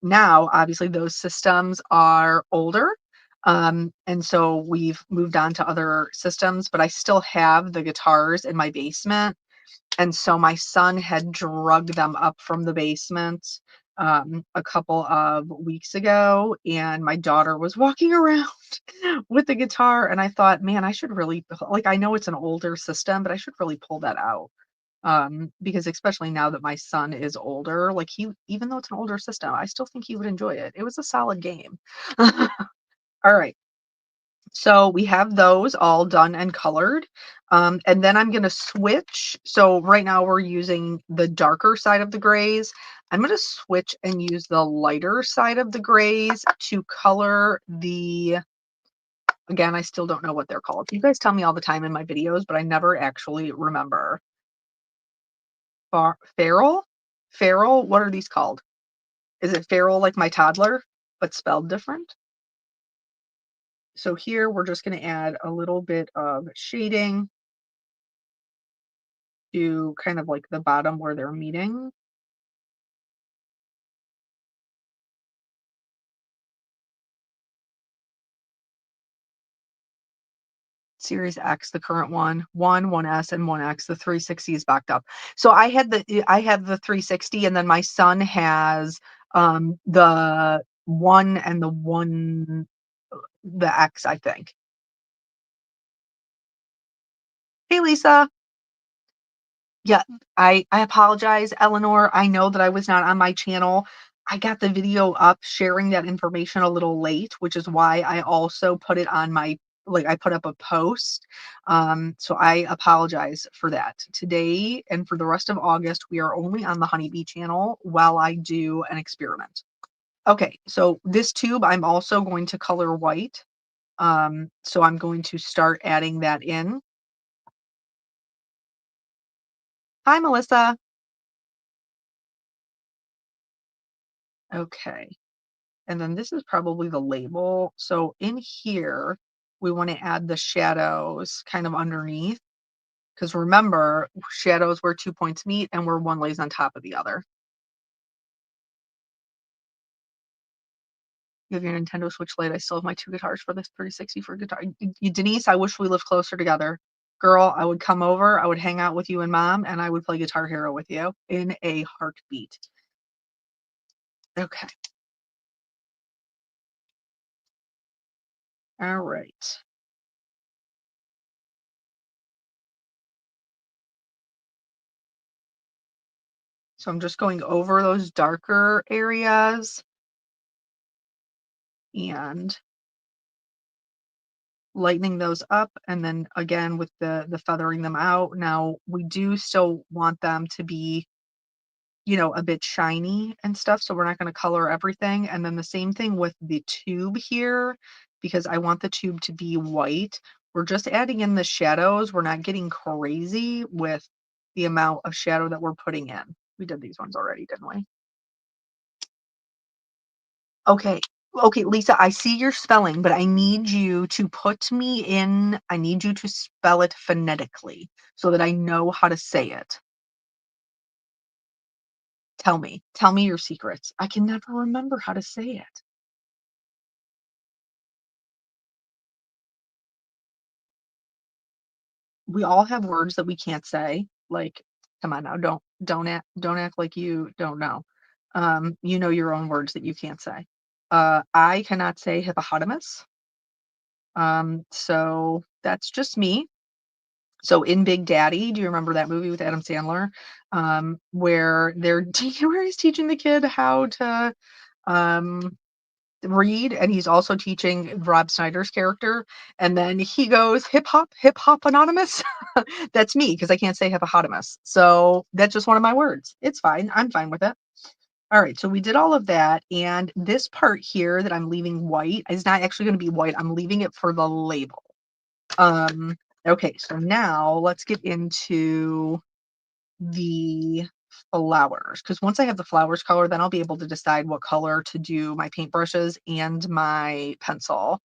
Speaker 1: Now, obviously, those systems are older. And so we've moved on to other systems, but I still have the guitars in my basement. And so my son had drugged them up from the basement a couple of weeks ago, and my daughter was walking around with the guitar. And I thought, man, I should really, like, I know it's an older system, but I should really pull that out. Because especially now that my son is older, like he, even though it's an older system, I still think he would enjoy it. It was a solid game. All right. So we have those all done and colored. And then I'm going to switch. So right now we're using the darker side of the grays. I'm going to switch and use the lighter side of the grays to color the, again, I still don't know what they're called. You guys tell me all the time in my videos, but I never actually remember. Feral? Feral? What are these called? Is it feral like my toddler, but spelled different? So here we're just going to add a little bit of shading to kind of like the bottom where they're meeting. Series X, the current one, 1S, and 1X. The 360 is backed up. So I have the 360, and then my son has the one and the X, I think. Hey Lisa. Yeah, I apologize, Eleanor. I know that I was not on my channel. I got the video up sharing that information a little late, which is why I also put it on my, like, I put up a post. So I apologize for that. Today and for the rest of August, we are only on the Honeybee channel while I do an experiment. Okay, so this tube I'm also going to color white. So I'm going to start adding that in. Hi, Melissa. Okay. And then this is probably the label. So in here, we want to add the shadows kind of underneath. Because remember, shadows where 2 points meet and where one lays on top of the other. You have your Nintendo Switch Lite. I still have my two guitars for this 360 for guitar. Denise, I wish we lived closer together. Girl, I would come over, I would hang out with you and mom, and I would play Guitar Hero with you in a heartbeat. Okay. All right. So I'm just going over those darker areas and lightening those up, and then again with the feathering them out. Now we do still want them to be, a bit shiny and stuff, so we're not going to color everything. And then the same thing with the tube here, because I want the tube to be white. We're just adding in the shadows. We're not getting crazy with the amount of shadow that we're putting in. We did these ones already, didn't we? Okay. Okay, Lisa, I see your spelling, but I need you to spell it phonetically so that I know how to say it. Tell me your secrets. I can never remember how to say it. We all have words that we can't say. Like, come on now, don't act like you don't know. You know your own words that you can't say. I cannot say hippopotamus. So that's just me. So in Big Daddy, do you remember that movie with Adam Sandler? Where where he's teaching the kid how to um read, and he's also teaching Rob Snyder's character, and then he goes hip hop anonymous. That's me because I can't say hippopotamus. So that's just one of my words. It's fine. I'm fine with it. All right, so we did all of that, and this part here that I'm leaving white is not actually going to be white. I'm leaving it for the label. Um, okay, so now let's get into the flowers, because once I have the flowers color, then I'll be able to decide what color to do my paintbrushes and my pencil.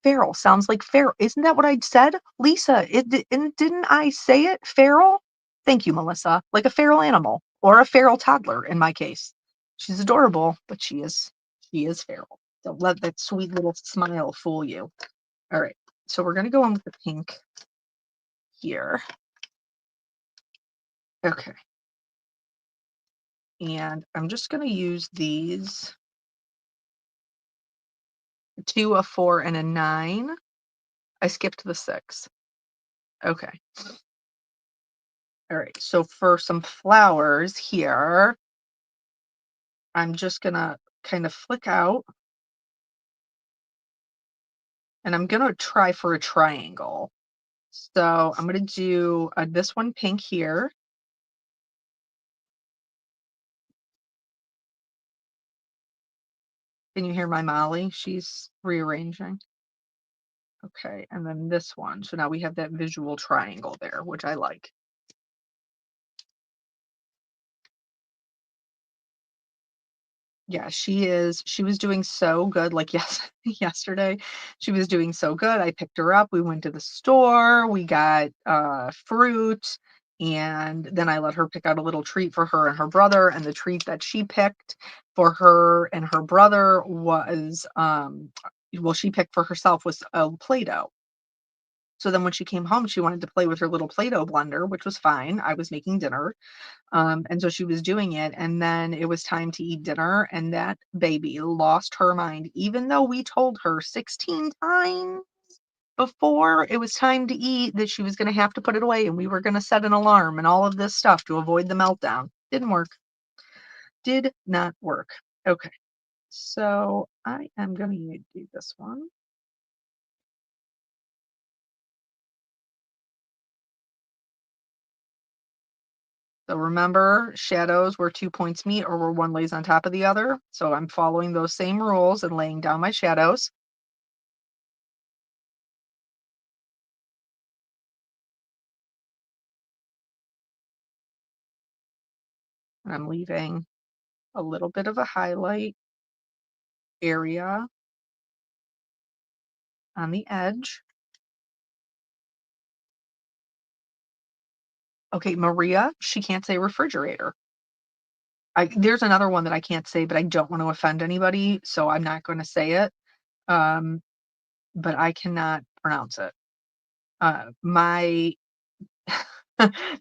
Speaker 1: Feral sounds like feral. Isn't that what I said? Lisa, and didn't I say it? Feral? Thank you, Melissa. Like a feral animal or a feral toddler in my case. She's adorable, but she is feral. Don't let that sweet little smile fool you. All right. So we're gonna go in with the pink here. Okay. And I'm just gonna use these two, a four, and a nine. I skipped the six. Okay. All right. So for some flowers here, I'm just gonna kind of flick out and I'm gonna try for a triangle. So I'm gonna do this one pink here. Can you hear my Molly? She's rearranging. Okay, and then this one. So now we have that visual triangle there, which I like. Yeah, she was doing so good, like, yes yesterday, she was doing so good. I picked her up, we went to the store, we got, fruit, and then I let her pick out a little treat for her and her brother, and the treat that she picked for her and her brother was, well, she picked for herself was a Play-Doh. So then when she came home, she wanted to play with her little Play-Doh blender, which was fine. I was making dinner. And so she was doing it, and then it was time to eat dinner, and that baby lost her mind, even though we told her 16 times before it was time to eat that she was going to have to put it away and we were going to set an alarm and all of this stuff to avoid the meltdown. Didn't work. Did not work. Okay. So I am going to do this one. So remember, shadows where 2 points meet or where one lays on top of the other. So I'm following those same rules and laying down my shadows. And I'm leaving a little bit of a highlight area on the edge. Okay, Maria, she can't say refrigerator. There's another one that I can't say, but I don't want to offend anybody, so I'm not going to say it. Um, but I cannot pronounce it. My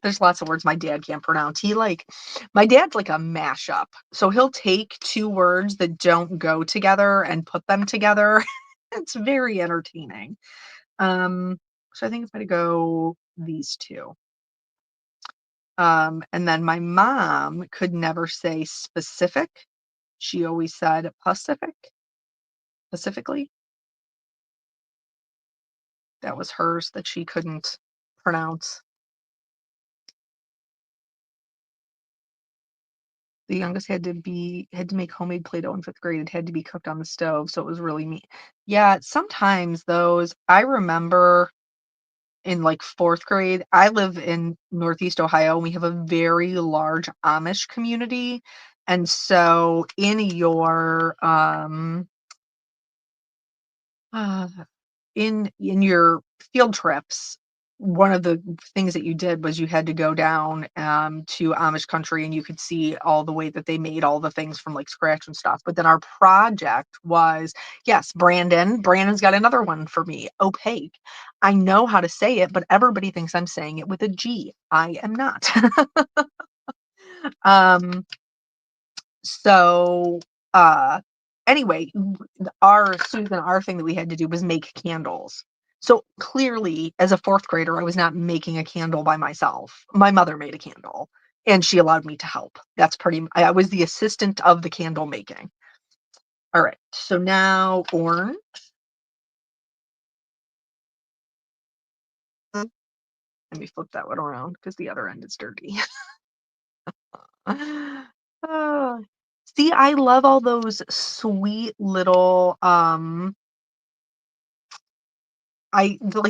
Speaker 1: there's lots of words my dad can't pronounce. My dad's like a mashup. So he'll take two words that don't go together and put them together. It's very entertaining. So I think I'm gonna go these two. And then my mom could never say specific. She always said Pacific, specifically. That was hers that she couldn't pronounce. The youngest had to make homemade Play-Doh in 5th grade. It had to be cooked on the stove, so it was really me. Yeah, sometimes those I remember in like 4th grade. I live in Northeast Ohio, and we have a very large Amish community. And so uh, in your field trips, one of the things that you did was you had to go down to Amish country and you could see all the way that they made all the things from like scratch and stuff. But then our project was, yes, Brandon's got another one for me, opaque. I know how to say it, but everybody thinks I'm saying it with a G. I am not. um so, uh, anyway, our thing that we had to do was make candles. So clearly, as a 4th grader, I was not making a candle by myself. My mother made a candle, and she allowed me to help. I was the assistant of the candle making. All right, so now orange. Let me flip that one around because the other end is dirty. Oh. See, I love all those sweet little, like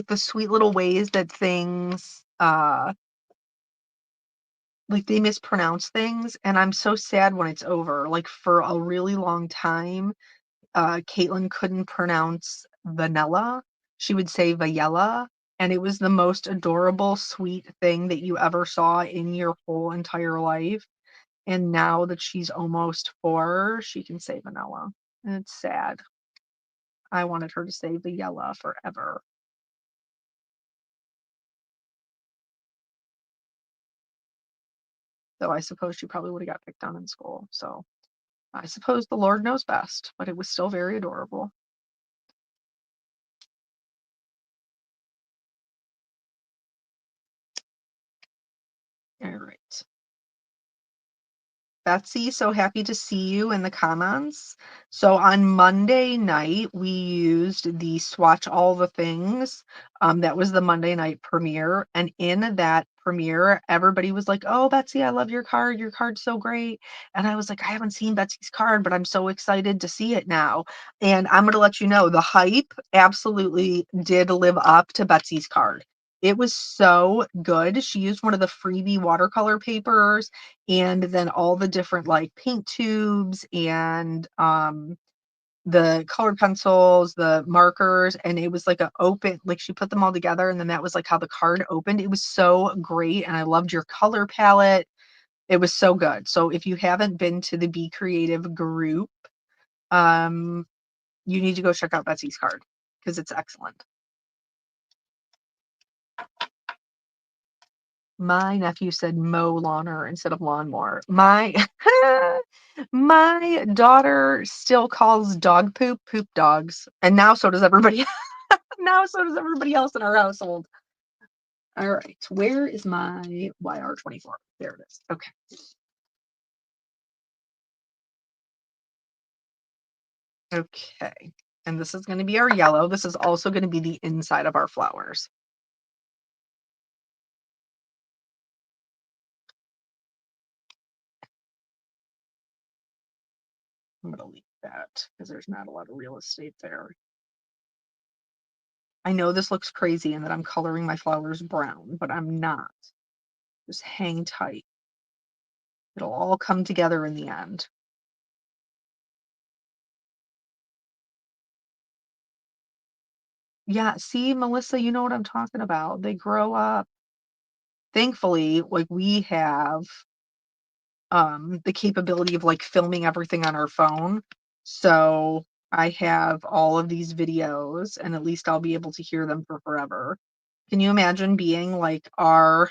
Speaker 1: the sweet little ways that things, like they mispronounce things, and I'm so sad when it's over. Like for a really long time, Caitlin couldn't pronounce vanilla. She would say Vayella, and it was the most adorable, sweet thing that you ever saw in your whole entire life. And now that she's almost 4, she can say vanilla, and it's sad. I wanted her to say Vayella forever. Though I suppose she probably would have got picked on in school. So I suppose the Lord knows best, but it was still very adorable. All right. Betsy, so happy to see you in the comments. So on Monday night, we used the Swatch All the Things. That was the Monday night premiere. And in that premiere, everybody was like, "Oh, Betsy, I love your card. Your card's so great." And I was like, "I haven't seen Betsy's card, but I'm so excited to see it now." And I'm going to let you know the hype absolutely did live up to Betsy's card. It was so good. She used one of the freebie watercolor papers and then all the different like paint tubes and the colored pencils, the markers, and it was like a open, like she put them all together and then that was like how the card opened. It was so great and I loved your color palette. It was so good. So if you haven't been to the Be Creative group, um you need to go check out Betsy's card because it's excellent. My nephew said mow lawner instead of lawnmower. My my daughter still calls dog poop poop dogs, and now so does everybody. Now so does everybody else in our household. All right, where is my YR24? There it is. Okay. Okay. And this is going to be our yellow. This is also going to be the inside of our flowers. I'm going to leave that because there's not a lot of real estate there. I know this looks crazy and that I'm coloring my flowers brown, but I'm not. Just hang tight. It'll all come together in the end. Yeah, see, Melissa, you know what I'm talking about. They grow up. Thankfully, like we have the capability of like filming everything on our phone. So I have all of these videos and at least I'll be able to hear them for forever. Can you imagine being like our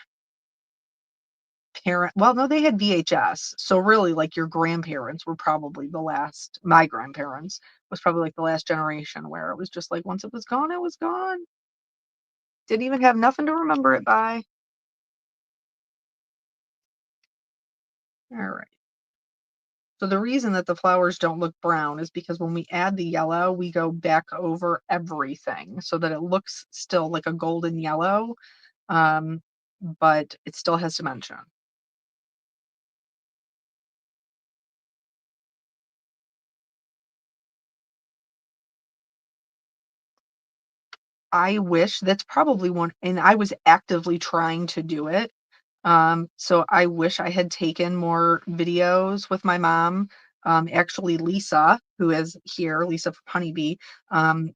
Speaker 1: parent? Well, no, they had VHS. So really like your grandparents were probably the last, my grandparents was probably like the last generation where it was just like once it was gone, it was gone. Didn't even have nothing to remember it by. All right. So the reason that the flowers don't look brown is because when we add the yellow, we go back over everything so that it looks still like a golden yellow, um, but it still has dimension. I wish that's probably one, and I was actively trying to do it. So I wish I had taken more videos with my mom. Actually, Lisa, who is here, Lisa from Honeybee,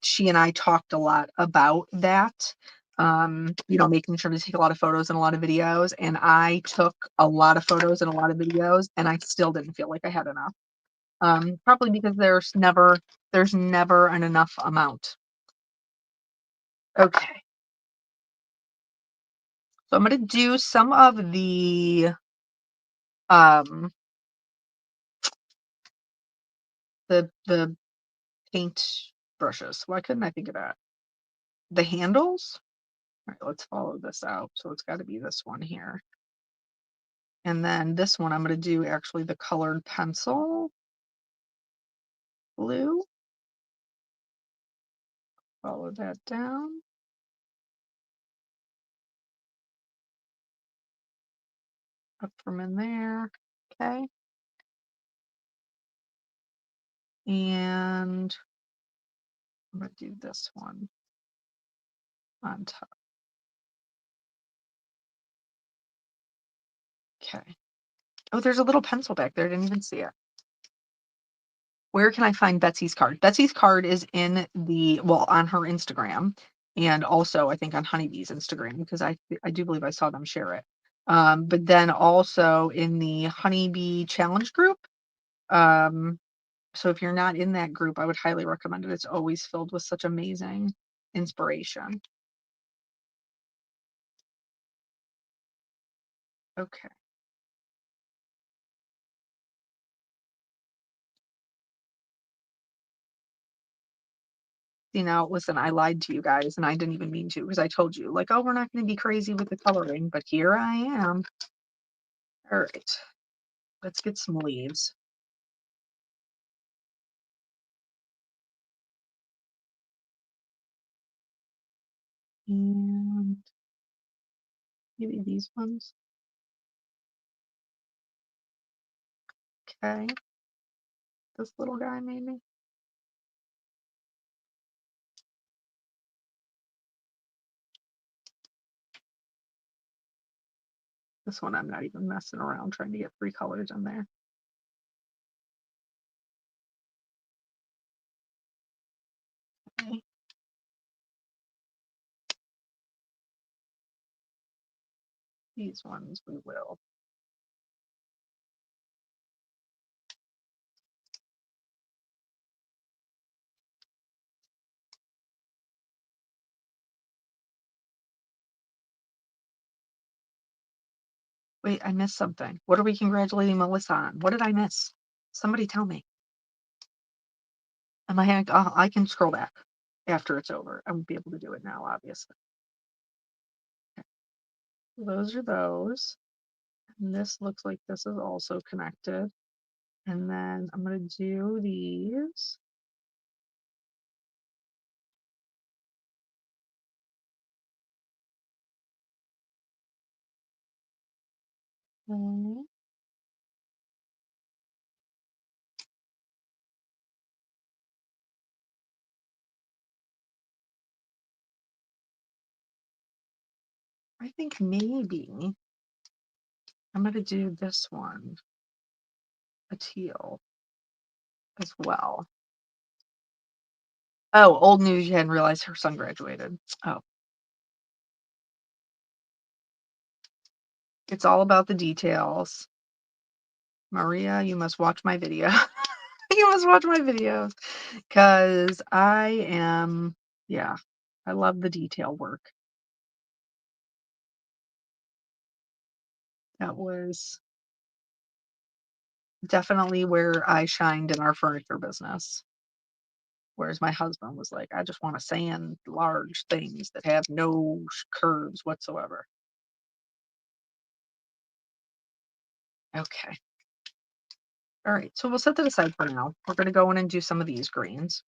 Speaker 1: she and I talked a lot about that. Making sure to take a lot of photos and a lot of videos. And I took a lot of photos and a lot of videos, and I still didn't feel like I had enough. Probably because there's never an enough amount. Okay, so I'm gonna do some of um the paint brushes. Why couldn't I think of that? The handles? All right, let's follow this out. So it's got to be this one here. And then this one, I'm going to do actually the colored pencil blue. Follow that down. Up from in there. Okay. And I'm going to do this one on top. Okay. Oh, there's a little pencil back there. I didn't even see it. Where can I find Betsy's card? Betsy's card is in well, on her Instagram, and also I think on Honeybee's Instagram, because I do believe I saw them share it. But then also in the Honeybee Challenge group. Um, so if you're not in that group, I would highly recommend it. It's always filled with such amazing inspiration. Okay. See, now, listen, I lied to you guys, and I didn't even mean to, because I told you, like, oh, we're not going to be crazy with the coloring, but here I am. All right, let's get some leaves. And maybe these ones. Okay. This little guy, maybe. This one, I'm not even messing around trying to get 3 colors in there. Okay. These ones we will. Wait, I missed something. What are we congratulating Melissa on? What did I miss? Somebody tell me. Am I can scroll back after it's over. I won't be able to do it now, obviously. Okay. Those are those. And this looks like this is also connected. And then I'm going to do these. Okay. I think maybe I'm going to do this one, a teal, as well. Oh, old news, you hadn't realized her son graduated. Oh, it's all about the details. Maria, you must watch my video. You must watch my videos, because yeah, I love the detail work. That was definitely where I shined in our furniture business. Whereas my husband was like, I just want to sand large things that have no curves whatsoever. Okay. All right. So we'll set that aside for now. We're going to go in and do some of these greens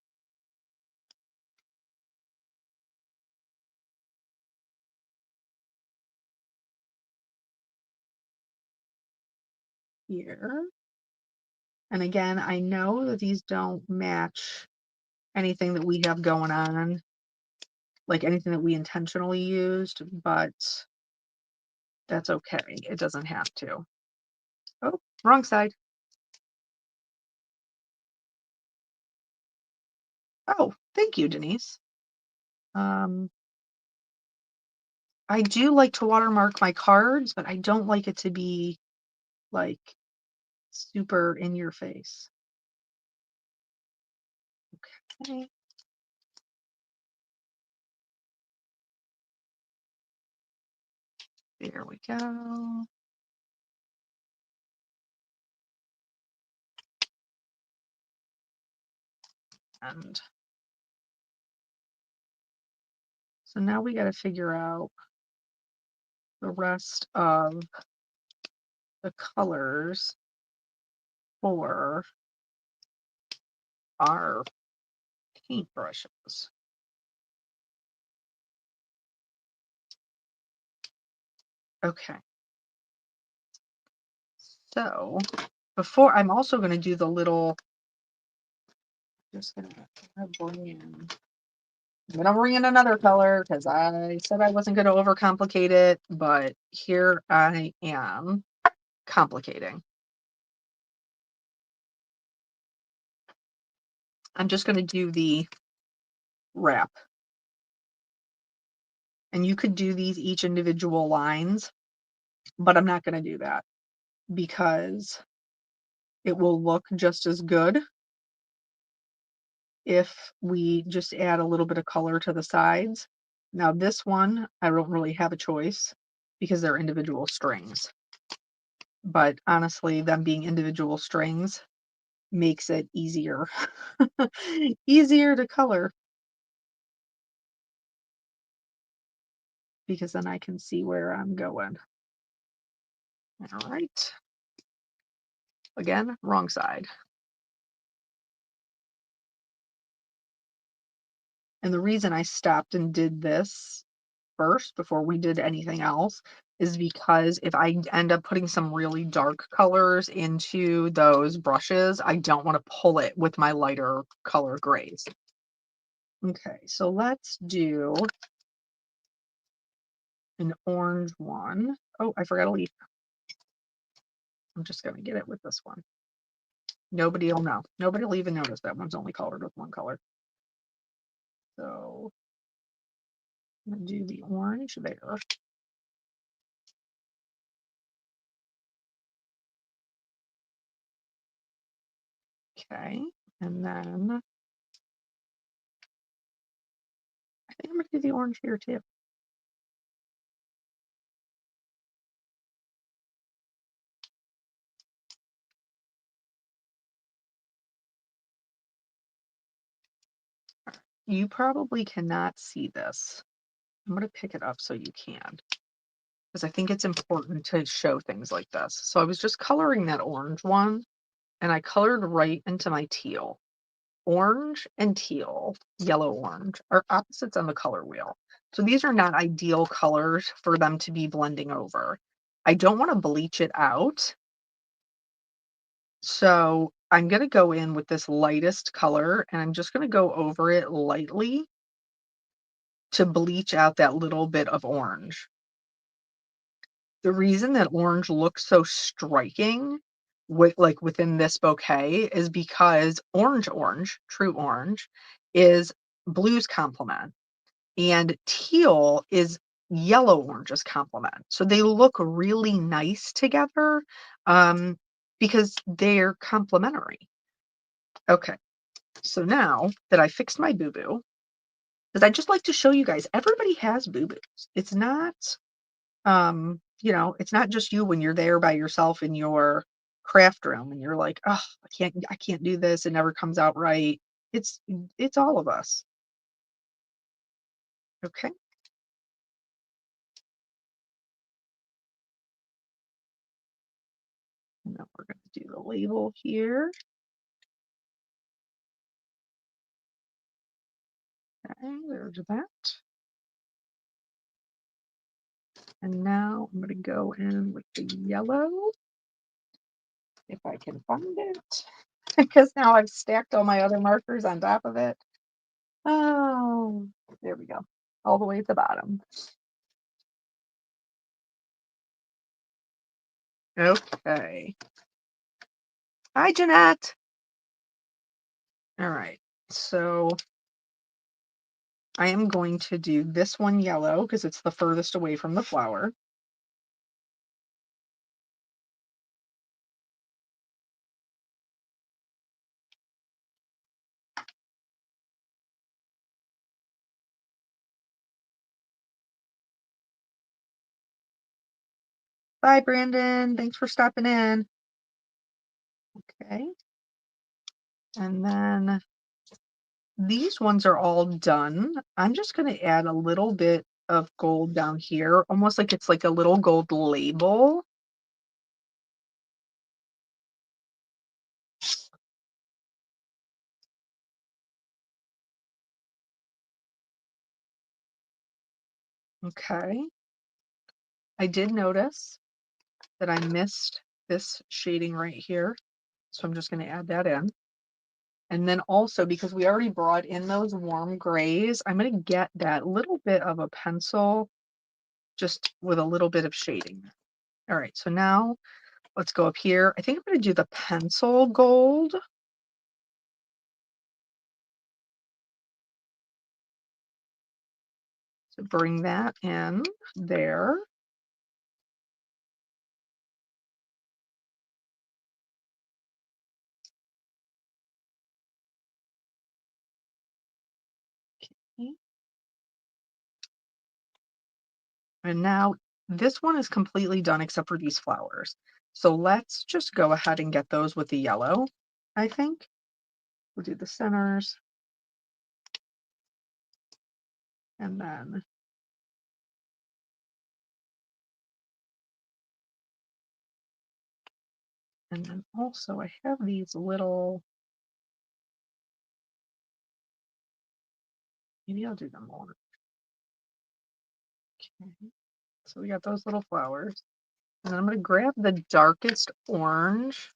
Speaker 1: here. And again, I know that these don't match anything that we have going on, like anything that we intentionally used, but that's okay. It doesn't have to. Oh, wrong side. Oh, thank you, Denise. Um, I do like to watermark my cards, but I don't like it to be like super in your face. Okay. There we go. And so now we got to figure out the rest of the colors for our paintbrushes. Okay. So before, I'm also going to do the little Just gonna bring in. I'm gonna bring in another color because I said I wasn't gonna overcomplicate it, but here I am complicating. I'm just gonna do the wrap. And you could do these each individual lines, but I'm not gonna do that because it will look just as good if we just add a little bit of color to the sides. Now this one, I don't really have a choice because they're individual strings. But honestly, them being individual strings makes it easier. Easier to color because then I can see where I'm going. All right. Again, wrong side. And the reason I stopped and did this first before we did anything else is because if I end up putting some really dark colors into those brushes, I don't want to pull it with my lighter color grays. Okay, so let's do an orange one. Oh, I forgot a leaf. I'm just going to get it with this one. Nobody will know. Nobody will even notice that one's only colored with one color. So I'm going to do the orange there. Okay, and then I think I'm going to do the orange here too. You probably cannot see this. I'm going to pick it up so you can, because I think it's important to show things like this. So I was just coloring that orange one, and I colored right into my teal. Orange and teal, yellow orange, are opposites on the color wheel. So these are not ideal colors for them to be blending over. I don't want to bleach it out. So I'm going to go in with this lightest color, and I'm just going to go over it lightly to bleach out that little bit of orange. The reason that orange looks so striking within this bouquet is because orange, true orange, is blue's complement, and teal is yellow orange's complement. So they look really nice together um, because they're complementary. Okay, so now that I fixed my boo-boo, because I just like to show you guys, everybody has boo-boos. It's not it's not just you when you're there by yourself in your craft room and you're like, oh, I can't do this. It never comes out right. It's it's all of us. Okay. And then we're going to do the label here. Okay, there's that. And now I'm going to go in with the yellow, if I can find it, because now I've stacked all my other markers on top of it. Oh, there we go. All the way at the bottom. Okay. Hi, Jeanette. All right. So I am going to do this one yellow because it's the furthest away from the flower. Bye, Brandon. Thanks for stopping in. Okay. And then these ones are all done. I'm just going to add a little bit of gold down here, almost like it's like a little gold label. Okay. I did notice that I missed this shading right here, so I'm just going to add that in. And then also, because we already brought in those warm grays, I'm gonna get that little bit of a pencil just with a little bit of shading. All right, so now let's go up here. I think I'm gonna do the pencil gold. So bring that in there. Okay. And now this one is completely done except for these flowers. So let's just go ahead and get those with the yellow, I think. We'll do the centers and then also I have these little, maybe I'll do them more. Okay. So we got those little flowers. And then I'm going to grab the darkest orange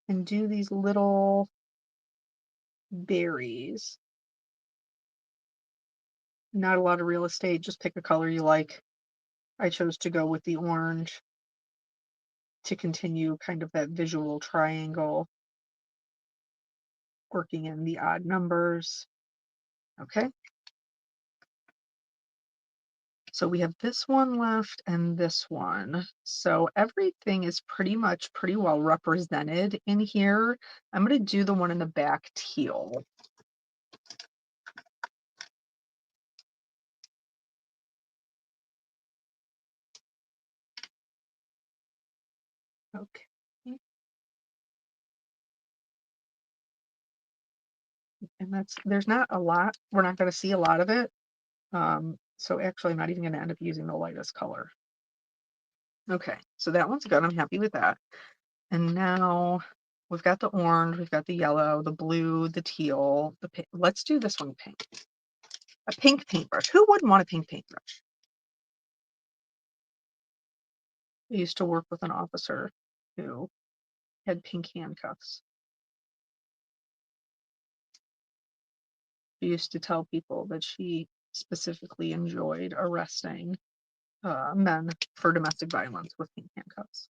Speaker 1: and do these little berries. Not a lot of real estate, just pick a color you like. I chose to go with the orange to continue kind of that visual triangle, working in the odd numbers. Okay. So we have this one left and this one. So everything is pretty well represented in here. I'm going to do the one in the back teal. Okay. And there's not a lot. We're not going to see a lot of it. So actually I'm not even going to end up using the lightest color. Okay. So that one's good. I'm happy with that. And now we've got the orange, we've got the yellow, the blue, the teal, the pink. Let's do this one pink. A pink paintbrush. Who wouldn't want a pink paintbrush? I used to work with an officer who had pink handcuffs. She used to tell people that she specifically enjoyed arresting men for domestic violence with pink handcuffs.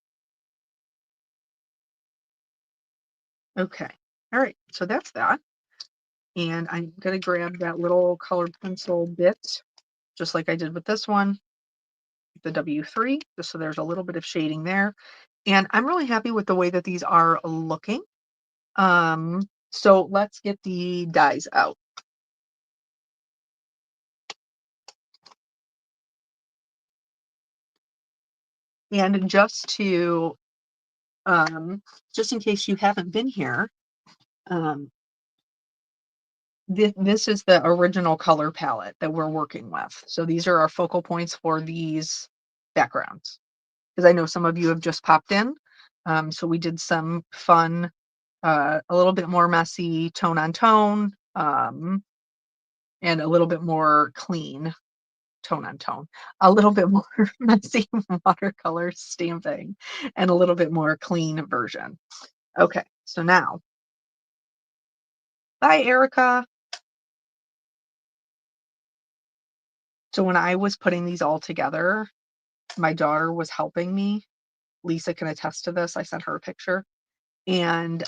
Speaker 1: Okay. All right. So that's that. And I'm going to grab that little colored pencil bit, just like I did with this one, the W3, just so there's a little bit of shading there. And I'm really happy with the way that these are looking. So let's get the dies out. And just in case you haven't been here, um, this is the original color palette that we're working with. So these are our focal points for these backgrounds. Because I know some of you have just popped in. So we did some fun, a little bit more messy tone on tone, and a little bit more clean tone on tone, a little bit more messy watercolor stamping, and a little bit more clean version. Okay, so now, bye, Erica. So when I was putting these all together, my daughter was helping me. Lisa can attest to this. I sent her a picture. And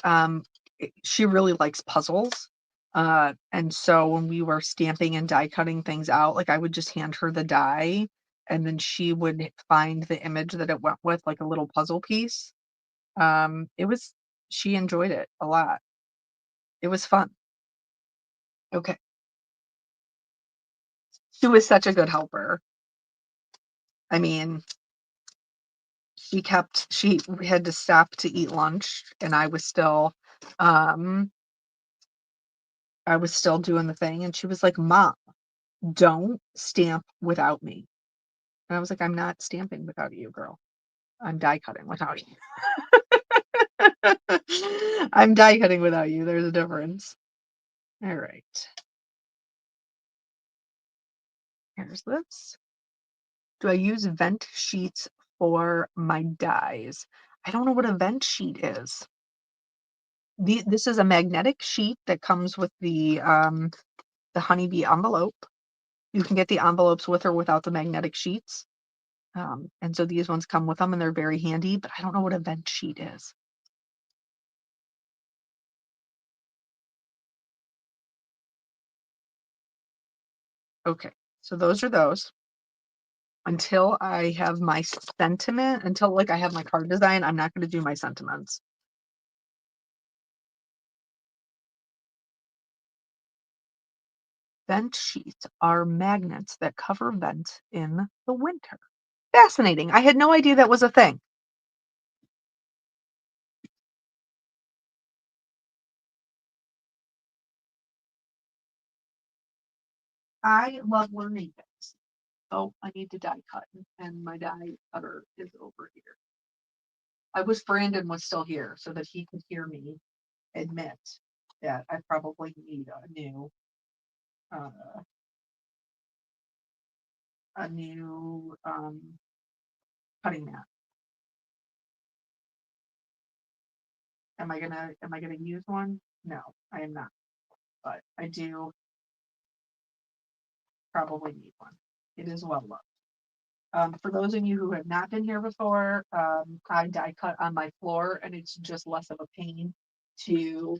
Speaker 1: she really likes puzzles. And so when we were stamping and die cutting things out, like I would just hand her the die and then she would find the image that it went with, like a little puzzle piece. It was, she enjoyed it a lot. It was fun. Okay. She was such a good helper. I mean, she had to stop to eat lunch and um, I was still doing the thing. And she was like, Mom, don't stamp without me. And I was like, I'm not stamping without you, girl. I'm die cutting without you. I'm die cutting without you. There's a difference. All right. Here's this. Do I use vent sheets for my dies? I don't know what a vent sheet is. This is a magnetic sheet that comes with the honeybee envelope. You can get the envelopes with or without the magnetic sheets. And so these ones come with them and they're very handy, but I don't know what a vent sheet is. Okay, so those are those. Until I have my sentiment, until like I have my card design, I'm not going to do my sentiments. Vent sheets are magnets that cover vents in the winter. Fascinating. I had no idea that was a thing. I love learning things. Oh, I need to die cut, and my die cutter is over here. I wish Brandon was still here so that he could hear me admit that I probably need uh, a new cutting mat. Am I gonna use one? No, I am not. But I do probably need one. It is well loved. For those of you who have not been here before, I die cut on my floor, and it's just less of a pain to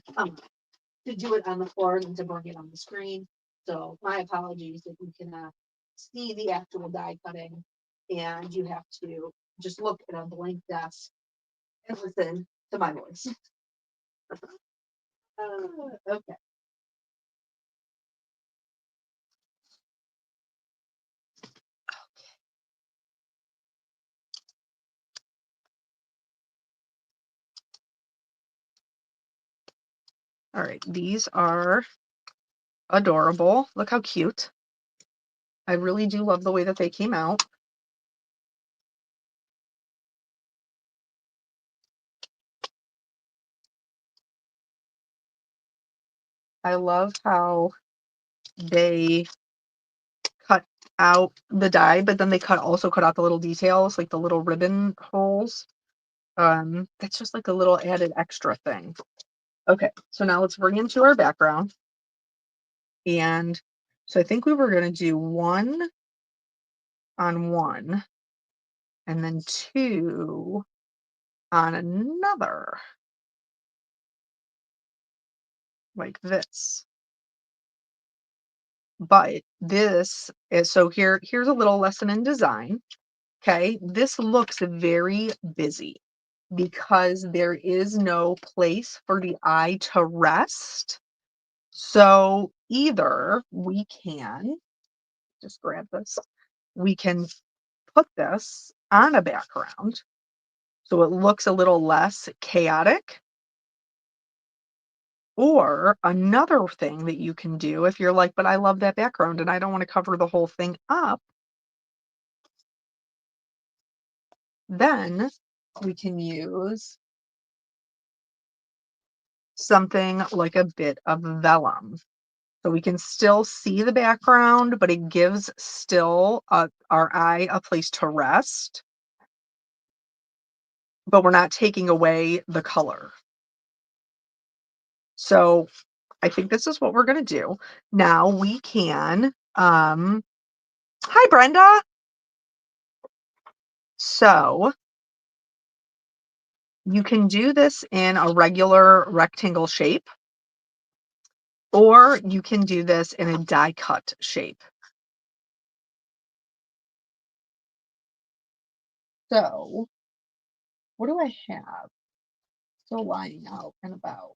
Speaker 1: do it on the floor than to bring it on the screen. So my apologies if you cannot see the actual die cutting, and you have to just look at a blank desk and listen to my voice. Okay. All right. These are adorable. Look how cute. I really do love the way that they came out. I love how they cut out the die, but then they also cut out the little details, like the little ribbon holes. That's just like a little added extra thing. Okay, so now let's bring into our background. And so I think we were going to do one on one and then two on another, like this. But this is, so here's a little lesson in design. Okay, this looks very busy because there is no place for the eye to rest. So either we can just grab this, we can put this on a background so it looks a little less chaotic. Or another thing that you can do if you're like, but I love that background and I don't want to cover the whole thing up, then we can use something like a bit of vellum. So we can still see the background, but it gives still our eye a place to rest, but we're not taking away the color. So I think this is what we're going to do. Now we can, hi Brenda. So you can do this in a regular rectangle shape, or you can do this in a die cut shape. So what do I have still lying out and about?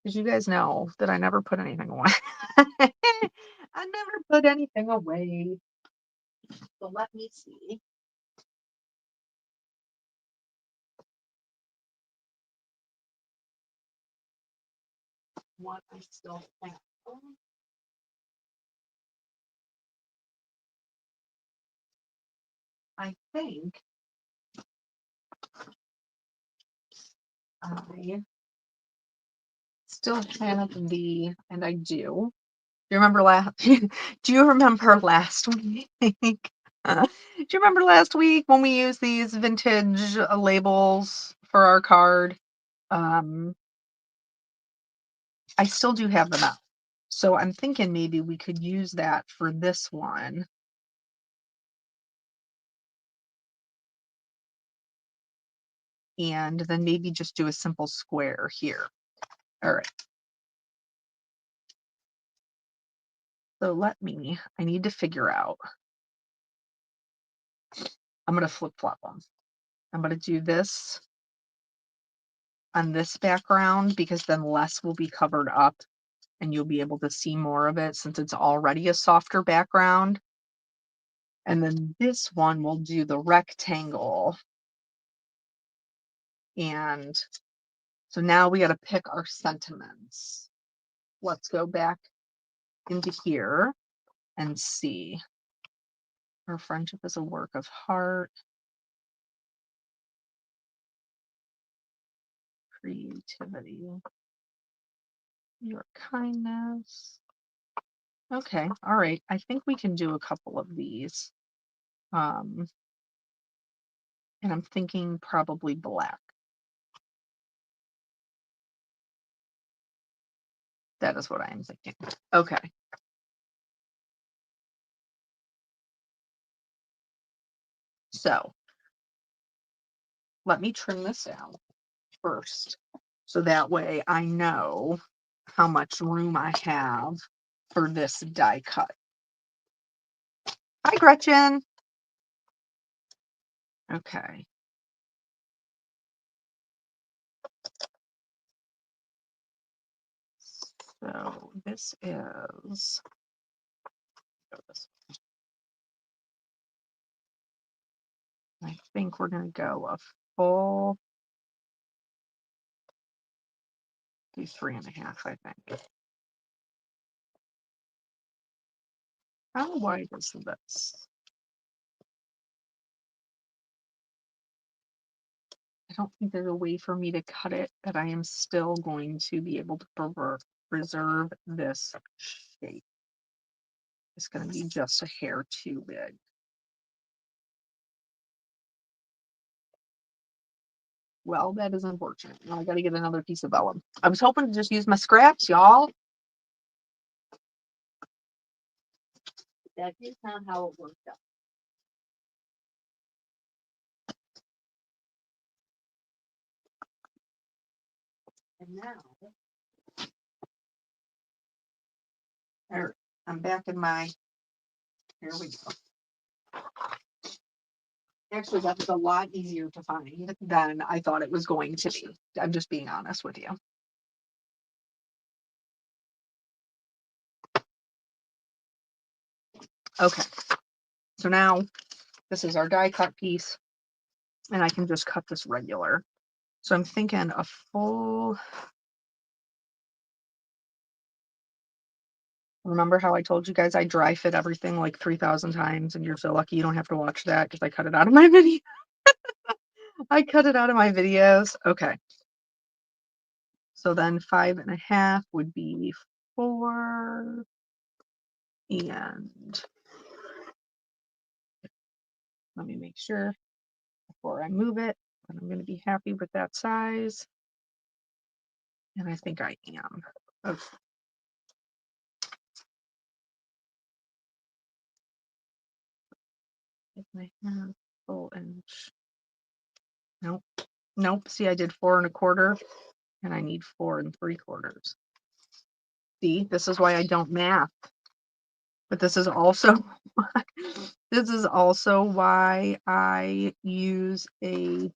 Speaker 1: Because you guys know that I never put anything away. I never put anything away. So let me see what I still have. I think I still have and I do. Do you remember last? Do you remember last week? Do you remember last week when we used these vintage labels for our card. Um, I still do have them out. So I'm thinking maybe we could use that for this one. And then maybe just do a simple square here. All right. So I need to figure out, I'm going to flip-flop them. I'm going to do this on this background because then less will be covered up and you'll be able to see more of it since it's already a softer background. And then this one will do the rectangle. And so now we got to pick our sentiments. Let's go back into here and see. Our friendship is a work of heart. Creativity. Your kindness. Okay, all right. I think we can do a couple of these. And I'm thinking probably black. That is what I am thinking. Okay. So let me trim this down first. So that way I know how much room I have for this die cut. Hi, Gretchen. Okay. So this is, I think we're going to go a full, do 3.5, I think. How wide is this? I don't think there's a way for me to cut it that I am still going to be able to preserve this shape. It's going to be just a hair too big. Well, that is unfortunate. Now I got to get another piece of vellum. I was hoping to just use my scraps, y'all. That is not how it worked out. And now, there, I'm back in my, here we go. Actually, that was a lot easier to find than I thought it was going to be. I'm just being honest with you. Okay, so now this is our die cut piece, and I can just cut this regular. So I'm thinking a full, remember how I told you guys I dry fit everything like 3,000 times, and you're so lucky you don't have to watch that because I cut it out of my video. I cut it out of my videos. Okay. So then 5.5 would be 4. And let me make sure before I move it that I'm going to be happy with that size. And I think I am. Okay. If I have full inch. Nope. Nope. See, I did 4.25 and I need 4 3/4. See, this is why I don't math. But this is also why I use a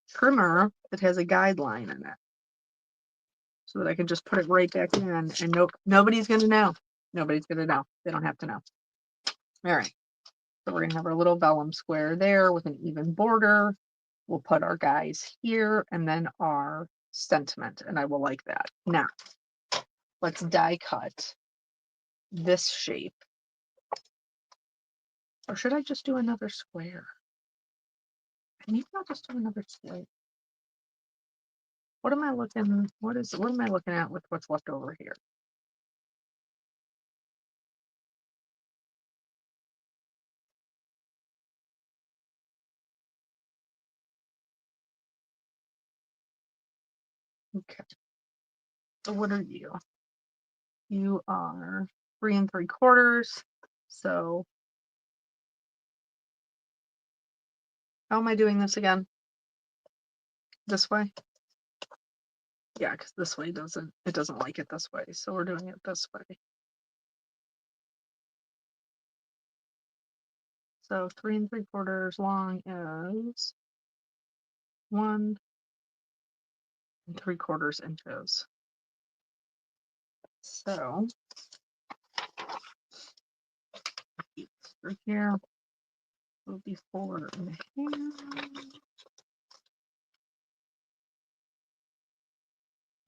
Speaker 1: trimmer that has a guideline in it. So that I can just put it right back in and nobody's gonna know. Nobody's gonna know. They don't have to know. All right. So we're gonna have our little vellum square there with an even border. We'll put our guys here and then our sentiment, and I will like that. Now, let's die cut this shape. Or should I just do another square? Maybe I'll just do another square. What am I looking at with what's left over here? Okay. So what are you? You are 3 3/4. So how am I doing this again? This way? Yeah, because this way doesn't like it this way. So we're doing it this way. So 3 3/4 long is 1 3/4 inches. So through here will be 4 1/2.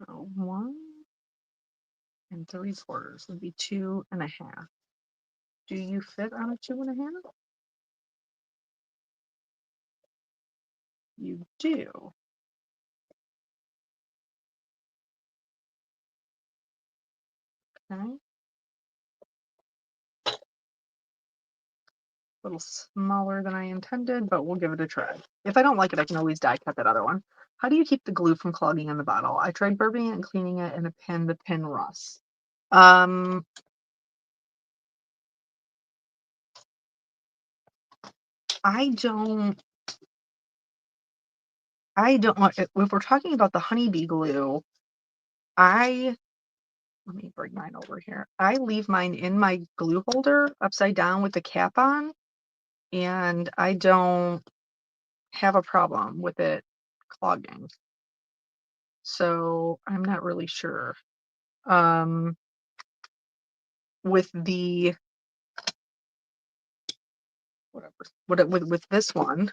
Speaker 1: So 1 3/4 would be 2 1/2. Do you fit on a 2 1/2? You do. Okay. A little smaller than I intended, but we'll give it a try. If I don't like it, I can always die cut that other one. How do you keep the glue from clogging in the bottle? I tried burping it and cleaning it in a pin. The pin rusts. Um, I don't. I don't want. If we're talking about the honeybee glue, I let me bring mine over here. I leave mine in my glue holder upside down with the cap on, and I don't have a problem with it clogging. So I'm not really sure. Um, with the whatever, with this one,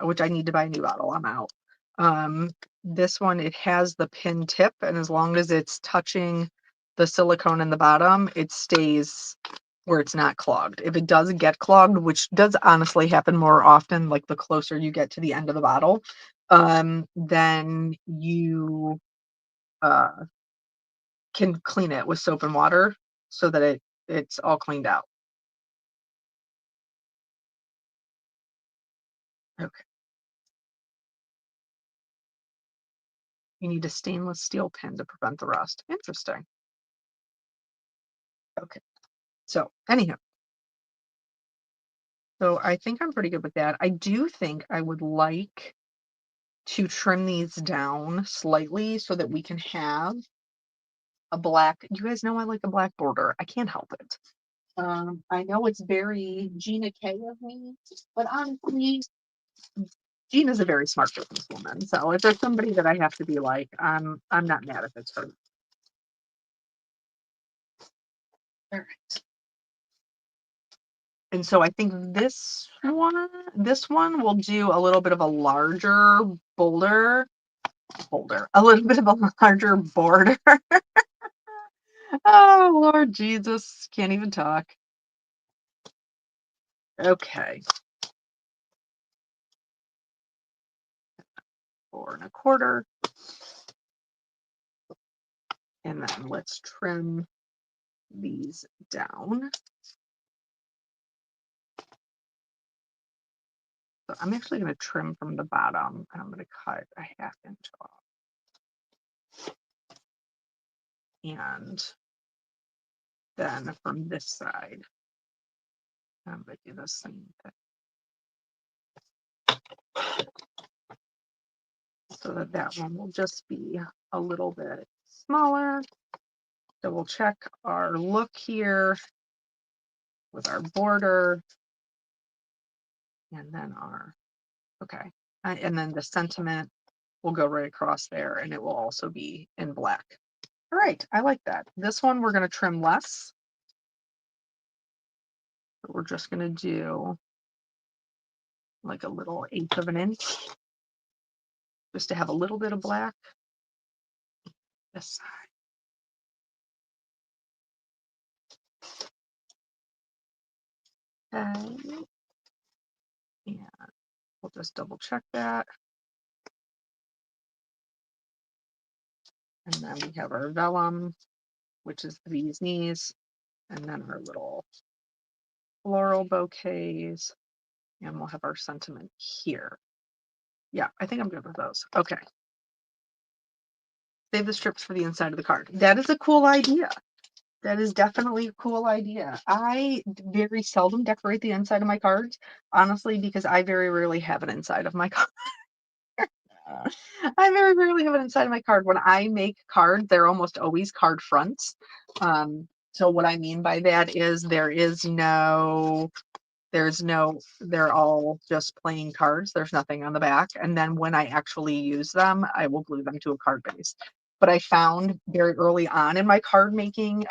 Speaker 1: which I need to buy a new bottle. I'm out. Um, this one, it has the pin tip, and as long as it's touching the silicone in the bottom, it stays where it's not clogged. If it does get clogged, which does honestly happen more often, like the closer you get to the end of the bottle, then you uh, can clean it with soap and water so that it's all cleaned out. Okay. You need a stainless steel pin to prevent the rust. Interesting. Okay. So anyhow, so I think I'm pretty good with that. I do think I would like to trim these down slightly so that we can have a black. You guys know I like a black border. I can't help it. I know it's very Gina K of me, but honestly, Gina's a very smart businesswoman. So if there's somebody that I have to be like, I'm not mad if it's her. All right. And so I think this one will do a little bit of a larger a little bit of a larger border. Oh, Lord Jesus, can't even talk. Okay, 4 1/4, and then let's trim these down. So I'm actually going to trim from the bottom, and I'm going to cut a 1/2 inch off. And then from this side, I'm going to do the same thing. So that one will just be a little bit smaller. Double check our look here with our border, and then okay. And then the sentiment will go right across there, and it will also be in black. All right, I like that. This one we're going to trim less. So we're just going to do like a little 1/8 of an inch just to have a little bit of black this side. Okay. And we'll just double check that. And then we have our vellum, which is the bee's knees, and then our little floral bouquets, and we'll have our sentiment here. Yeah, I think I'm good with those. Okay. Save the strips for the inside of the card. That is a cool idea. That is definitely a cool idea. I very seldom decorate the inside of my cards, honestly, because I very rarely have an inside of my card. I very rarely have an inside of my card. When I make cards, they're almost always card fronts. So what I mean by that is they're all just plain cards. There's nothing on the back. And then when I actually use them, I will glue them to a card base. But I found very early on in my card making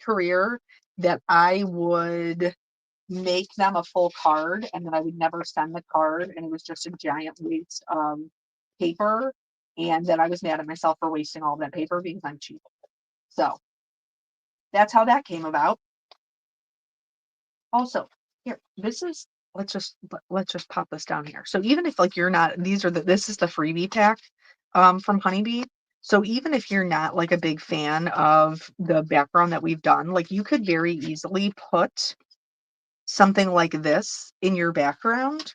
Speaker 1: career that I would make them a full card and then I would never send the card. And it was just a giant waste of paper. And then I was mad at myself for wasting all that paper because I'm cheap. So that's how that came about. Also, here, this is let's just pop this down here. So even if like you're not, this is the freebie pack from Honeybee. So even if you're not like a big fan of the background that we've done, like you could very easily put something like this in your background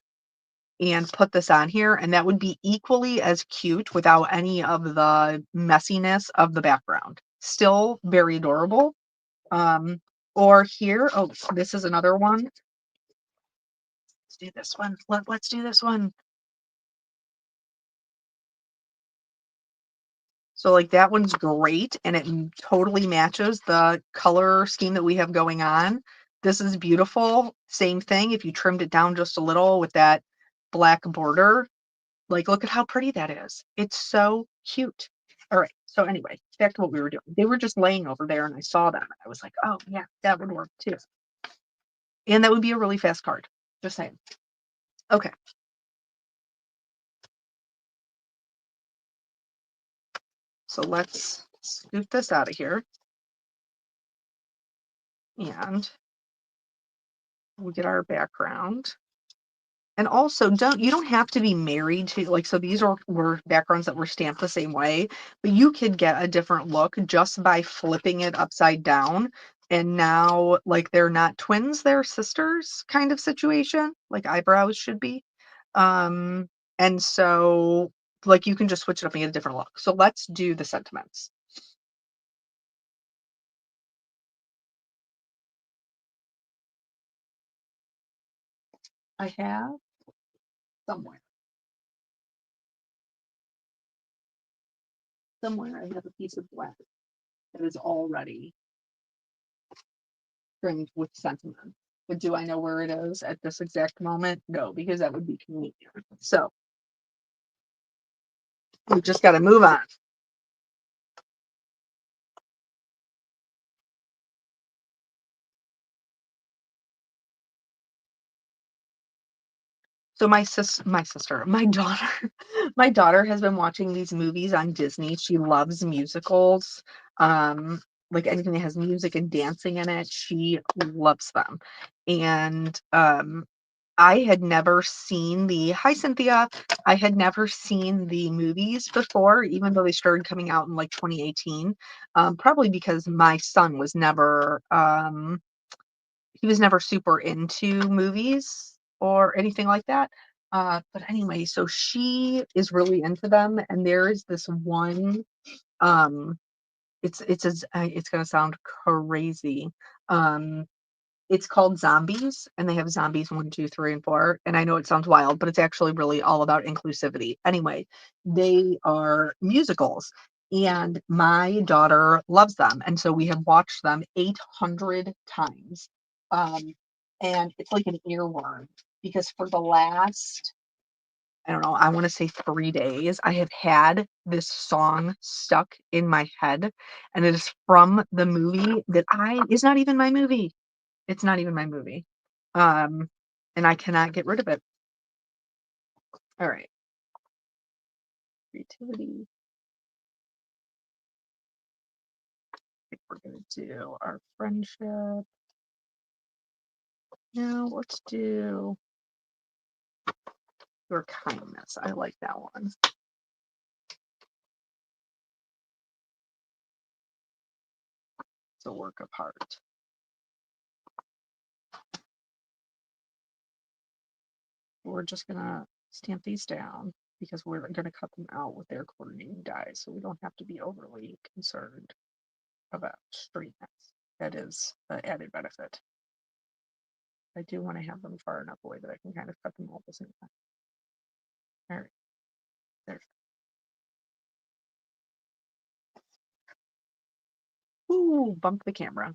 Speaker 1: and put this on here, and that would be equally as cute without any of the messiness of the background. Still very adorable. Or here, oh, this is another one. Let's do this one. Let's do this one. So like that one's great and it totally matches the color scheme that we have going on. This is beautiful. Same thing. If you trimmed it down just a little with that black border, like look at how pretty that is. It's so cute. All right. So anyway, back to what we were doing. They were just laying over there and I saw them. I was like, oh yeah, that would work too. And that would be a really fast card. Just saying. Okay. So let's scoop this out of here. And we'll get our background. And also, you don't have to be married to like, so these were backgrounds that were stamped the same way, but you could get a different look just by flipping it upside down. And now like they're not twins, they're sisters kind of situation, like eyebrows should be. And so like you can just switch it up and get a different look. So let's do the sentiments. I have somewhere. Somewhere I have a piece of black that is already trimmed with sentiment. But do I know where it is at this exact moment? No, because that would be convenient. So we just got to move on. So my daughter, my daughter has been watching these movies on Disney. She loves musicals. Like anything that has music and dancing in it, she loves them. And I had never seen hi Cynthia. I had never seen the movies before, even though they started coming out in like 2018. Probably because my son was never he was never super into movies or anything like that. But anyway, so she is really into them, and there is this one. Um, it's gonna sound crazy. Um, it's called Zombies, and they have Zombies 1, 2, 3, and 4. And I know it sounds wild, but it's actually really all about inclusivity. Anyway, they are musicals, and my daughter loves them. And so we have watched them 800 times. Um, and it's like an earworm because for the last, I don't know, I want to say 3 days, I have had this song stuck in my head, and it is from the movie that is not even my movie. It's not even my movie. Um, and I cannot get rid of it. All right. Creativity. I think we're gonna do our friendship. Now let's do your kindness. I like that one. It's a work of art. We're just gonna stamp these down. because we're going to cut them out with their coordinating dies, so we don't have to be overly concerned about straightness. That is an added benefit. I do want to have them far enough away that I can kind of cut them all at the same time. All right, there's. Ooh, bump the camera.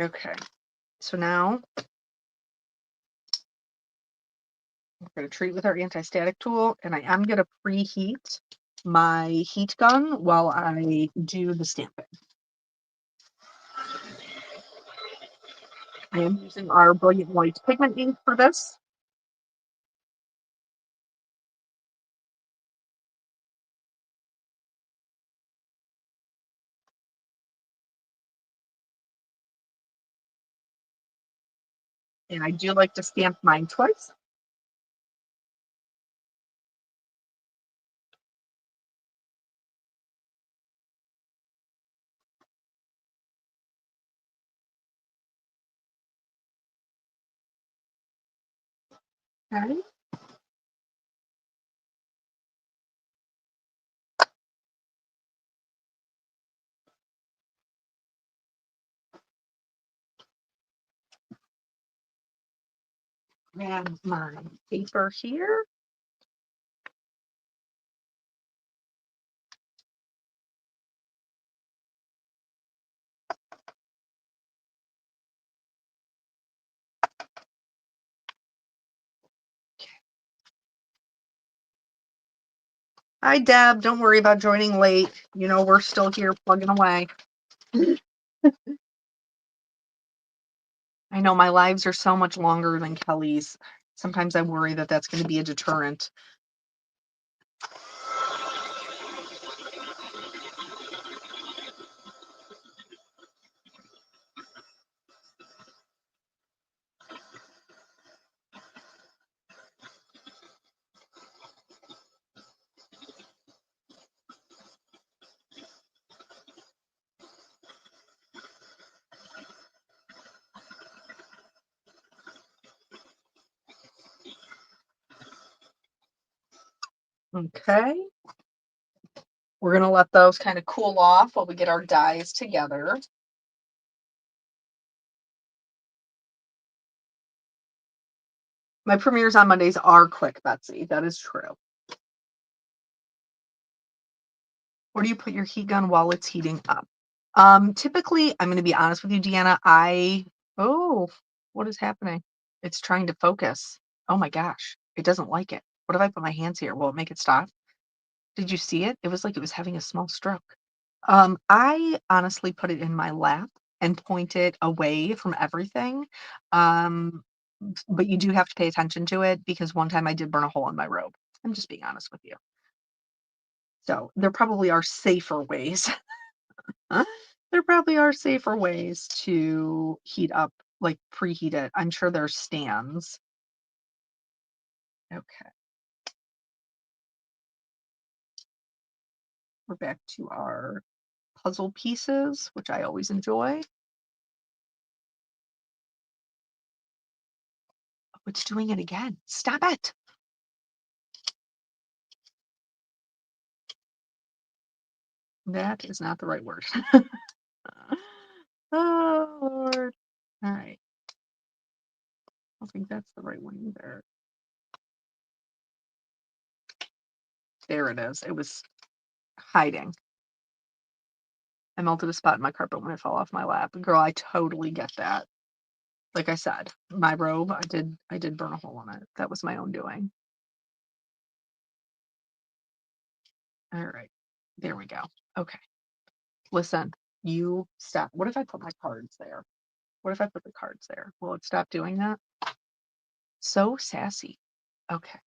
Speaker 1: Okay, so now we're going to treat with our anti-static tool, and I am going to preheat my heat gun while I do the stamping. I am using our Brilliant White pigment ink for this. And I do like to stamp mine twice. Okay. Grab my paper here. Hi, Deb. Don't worry about joining late. You know, we're still here plugging away. I know my lives are so much longer than Kelly's. Sometimes I worry that that's going to be a deterrent. Okay. We're going to let those kind of cool off while we get our dies together. My premieres on Mondays are quick, Betsy. That is true. Where do you put your heat gun while it's heating up? Typically, I'm going to be honest with you, Deanna. Oh, what is happening? It's trying to focus. Oh my gosh, it doesn't like it. What if I put my hands here? Will it make it stop? Did you see it? It was like it was having a small stroke. I honestly put it in my lap and point it away from everything. Um, but you do have to pay attention to it because one time I did burn a hole in my robe. I'm just being honest with you. So there probably are safer ways. There probably are safer ways to heat up, like preheat it. I'm sure there's stands. Okay, we're back to our puzzle pieces, which I always enjoy. Oh, it's doing it again. Stop it. That is not the right word. Oh, Lord. All right. I don't think that's the right one either. There it is. It was hiding. I melted a spot in my carpet when it fell off my lap. Girl, I totally get that. Like I said, my robe, I did burn a hole in it. That was my own doing. All right. There we go. Okay. Listen, you stop. What if I put my cards there? What if I put the cards there? Will it stop doing that? So sassy. Okay.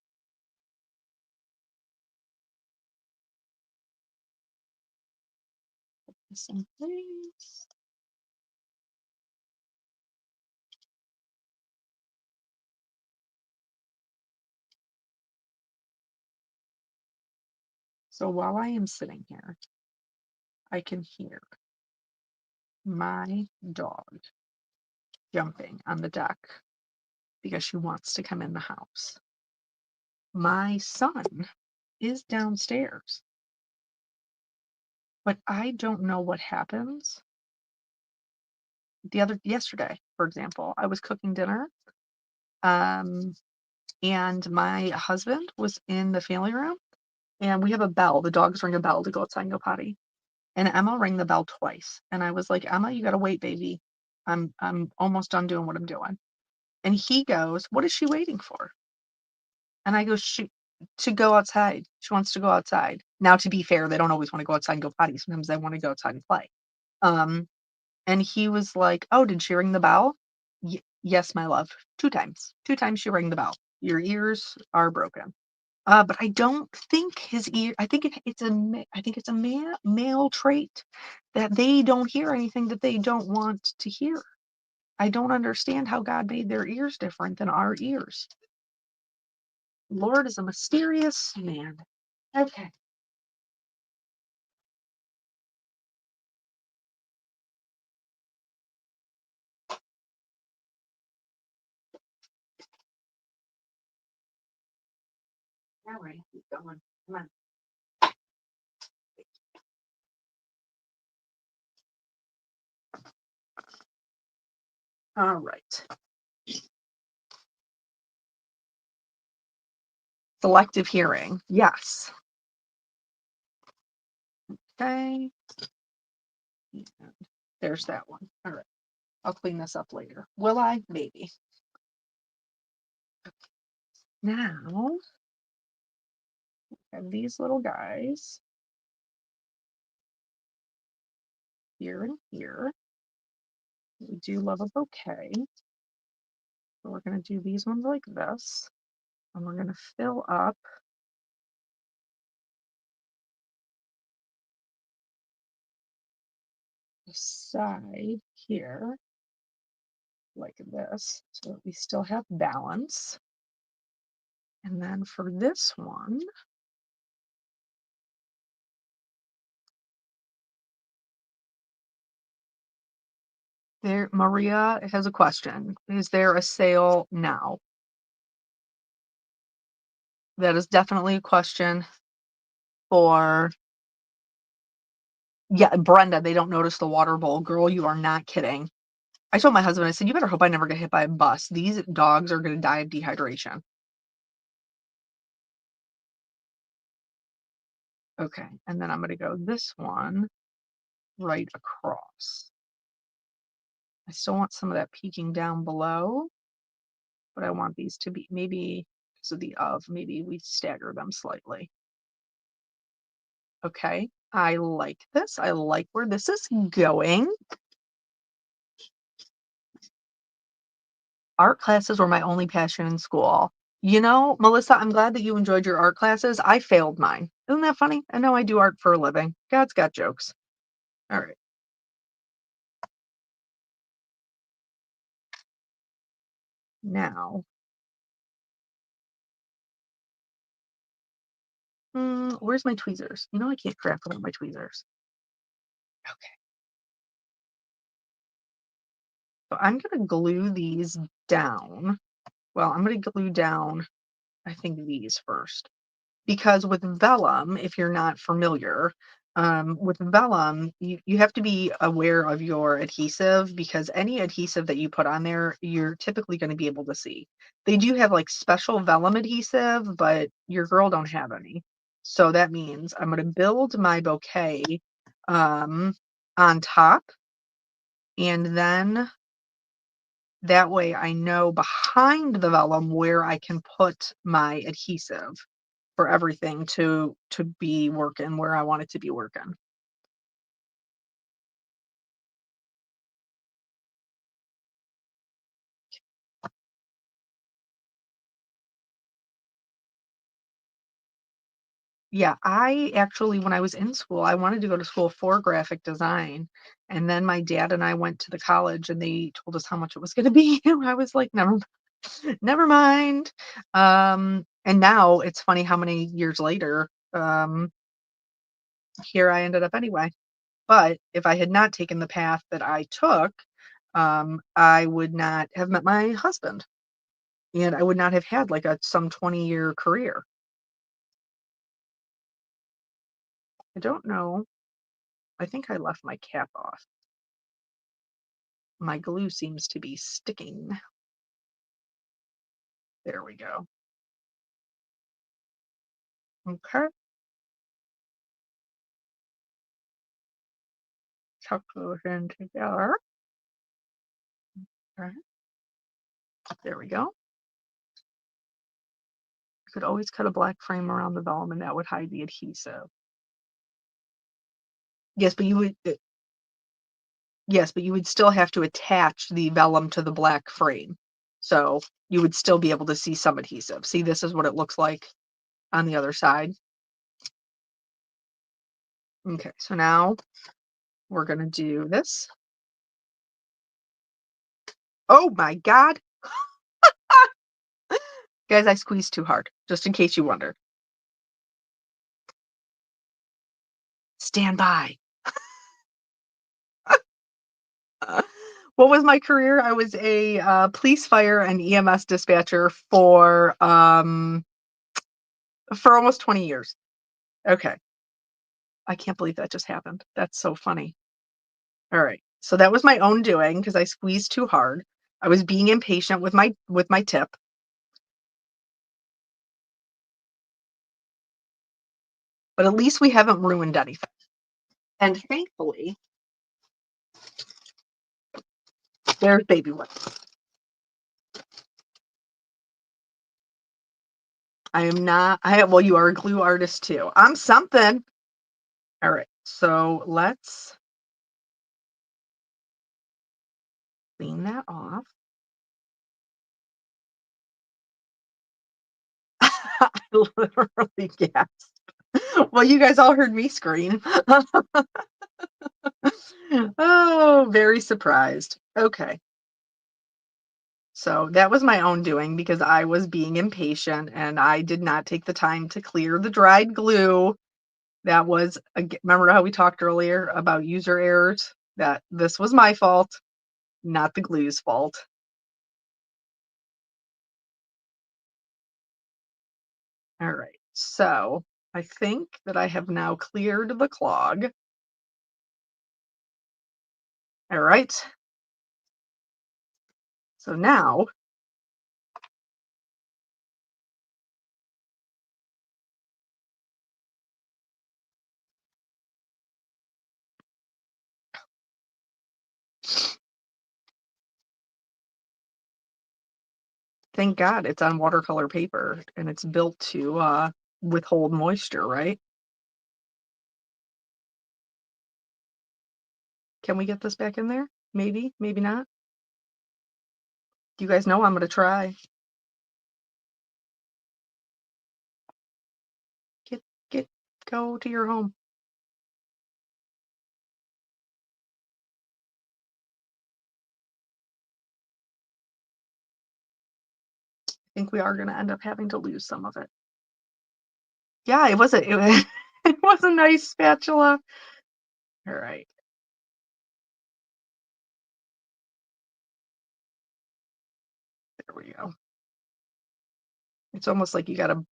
Speaker 1: Put this in place. So while I am sitting here, I can hear my dog jumping on the deck because she wants to come in the house. My son is downstairs, but I don't know what happens. Yesterday, for example, I was cooking dinner, um, and my husband was in the family room, and we have a bell. The dogs ring a bell to go outside and go potty. And Emma rang the bell twice. And I was like, Emma, you gotta wait, baby. I'm almost done doing what I'm doing. And he goes, what is she waiting for? And I go, she to go outside. She wants to go outside. Now, to be fair, they don't always want to go outside and go potty. Sometimes they want to go outside and play. Um, and he was like, oh, did she ring the bell? Yes, my love. 2 times. 2 times she rang the bell. Your ears are broken. But I don't think his ear. I think I think it's a male trait that they don't hear anything that they don't want to hear. I don't understand how God made their ears different than our ears. Lord is a mysterious man. Okay. All right. Keep going. Come on. All right. Selective hearing. Yes. Okay. And there's that one. All right. I'll clean this up later. Will I? Maybe. Now, I have these little guys here and here. We do love a bouquet. So we're going to do these ones like this. And we're going to fill up the side here like this so that we still have balance. And then for this one, there, Maria has a question. Is there a sale now? That is definitely a question for, yeah, Brenda. They don't notice the water bowl. Girl, you are not kidding. I told my husband, I said, you better hope I never get hit by a bus. These dogs are going to die of dehydration. Okay, and then I'm going to go this one right across. I still want some of that peeking down below, but I want these to be maybe because of the maybe we stagger them slightly. Okay, I like this. I like where this is going. Art classes were my only passion in school. You know, Melissa, I'm glad that you enjoyed your art classes. I failed mine. Isn't that funny? I know I do art for a living. God's got jokes. All right. Now, where's my tweezers? You know, I can't craft without my tweezers. Okay. So I'm going to glue these down. Well, I'm going to glue down, I think, these first. Because with vellum, if you're not familiar, with vellum, you have to be aware of your adhesive because any adhesive that you put on there, you're typically going to be able to see. They do have like special vellum adhesive, but your girl don't have any. So that means I'm going to build my bouquet on top, and then that way I know behind the vellum where I can put my adhesive for everything to be working where I want it to be working. Yeah, I actually, when I was in school, I wanted to go to school for graphic design. And then my dad and I went to the college and they told us how much it was going to be. And I was like, never mind. And now it's funny how many years later, here I ended up anyway. But if I had not taken the path that I took, I would not have met my husband. and I would not have had like some 20-year career. I don't know. I think I left my cap off. My glue seems to be sticking. There we go. Okay. Tuck those in together. All right. There we go. You could always cut a black frame around the vellum and that would hide the adhesive. Yes, but you would yes, but you would still have to attach the vellum to the black frame. So you would still be able to see some adhesive. See, this is what it looks like on the other side. Okay, so now we're gonna do this. Oh my God. Guys, I squeezed too hard, just in case you wondered. Stand by. What was my career? I was a police, fire, and EMS dispatcher for almost 20 years. Okay. I can't believe that just happened. That's so funny. All right. So that was my own doing because I squeezed too hard. I was being impatient with my tip. But at least we haven't ruined anything. And thankfully, there's baby one. I am not well, you are a glue artist too. I'm something. All right. So let's clean that off. I literally gasped. Well, you guys all heard me scream. Oh, very surprised. Okay. So that was my own doing because I was being impatient and I did not take the time to clear the dried glue. That was, remember how we talked earlier about user errors? That this was my fault, not the glue's fault. All right. So I think that I have now cleared the clog. All right. So now thank God it's on watercolor paper and it's built to withhold moisture, right? Can we get this back in there? Maybe, maybe not. You guys know I'm going to try. Get, go to your home. I think we are going to end up having to lose some of it. Yeah, it was it was a nice spatula. All right. There we go. It's almost like you got to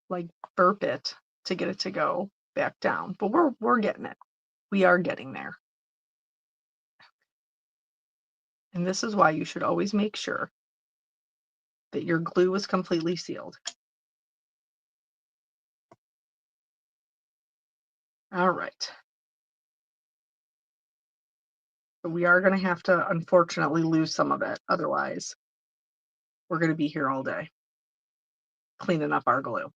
Speaker 1: like burp it to get it to go back down. But we're getting it. We are getting there. And this is why you should always make sure that your glue is completely sealed. All right. But we are going to have to, unfortunately, lose some of it. Otherwise, we're going to be here all day cleaning up our glue.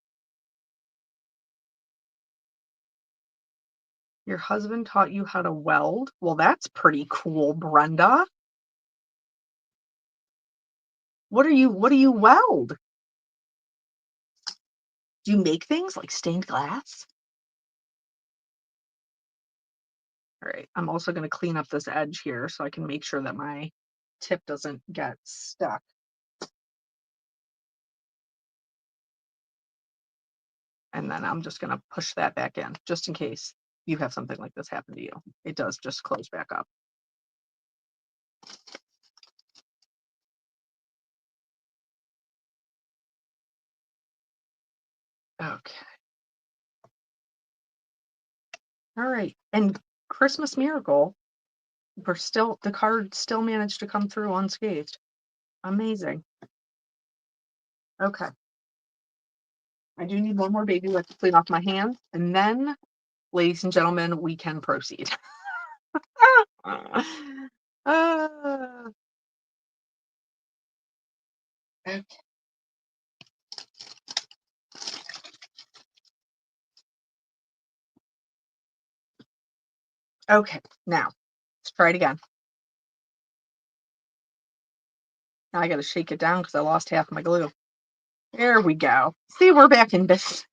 Speaker 1: Your husband taught you how to weld? Well, that's pretty cool, Brenda. What do you weld? Do you make things like stained glass? All right, I'm also going to clean up this edge here so I can make sure that my tip doesn't get stuck. And then I'm just going to push that back in just in case you have something like this happen to you. It does just close back up. Okay. All right. And Christmas miracle, the card still managed to come through unscathed. Amazing. Okay. I do need one more baby wipes to clean off my hands, and then, ladies and gentlemen, we can proceed. Uh, okay. Okay, now let's try it again. Now I gotta shake it down because I lost half my glue. There we go. See, we're back in business.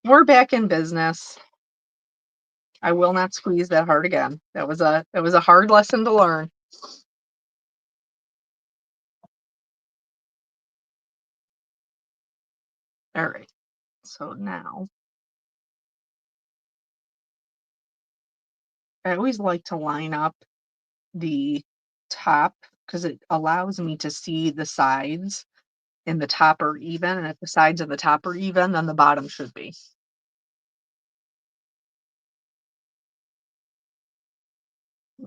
Speaker 1: We're back in business. I will not squeeze that hard again. That was a hard lesson to learn. All right. So now I always like to line up the top because it allows me to see the sides, and the top are even. And if the sides of the top are even, then the bottom should be.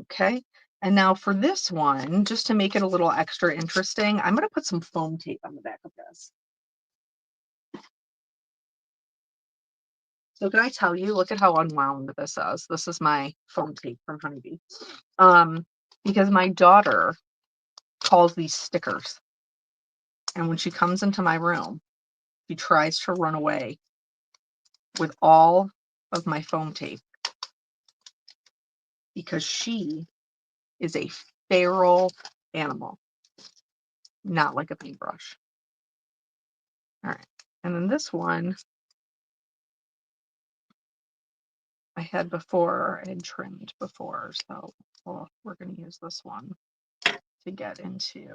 Speaker 1: Okay. And now for this one, just to make it a little extra interesting, I'm going to put some foam tape on the back of this. So can I tell you, look at how unwound this is. This is my foam tape from Honeybee. Um, because my daughter calls these stickers. And when she comes into my room, she tries to run away with all of my foam tape because she is a feral animal, not like a paintbrush. All right. And then this one I had before, I had trimmed before. So we're going to use this one to get into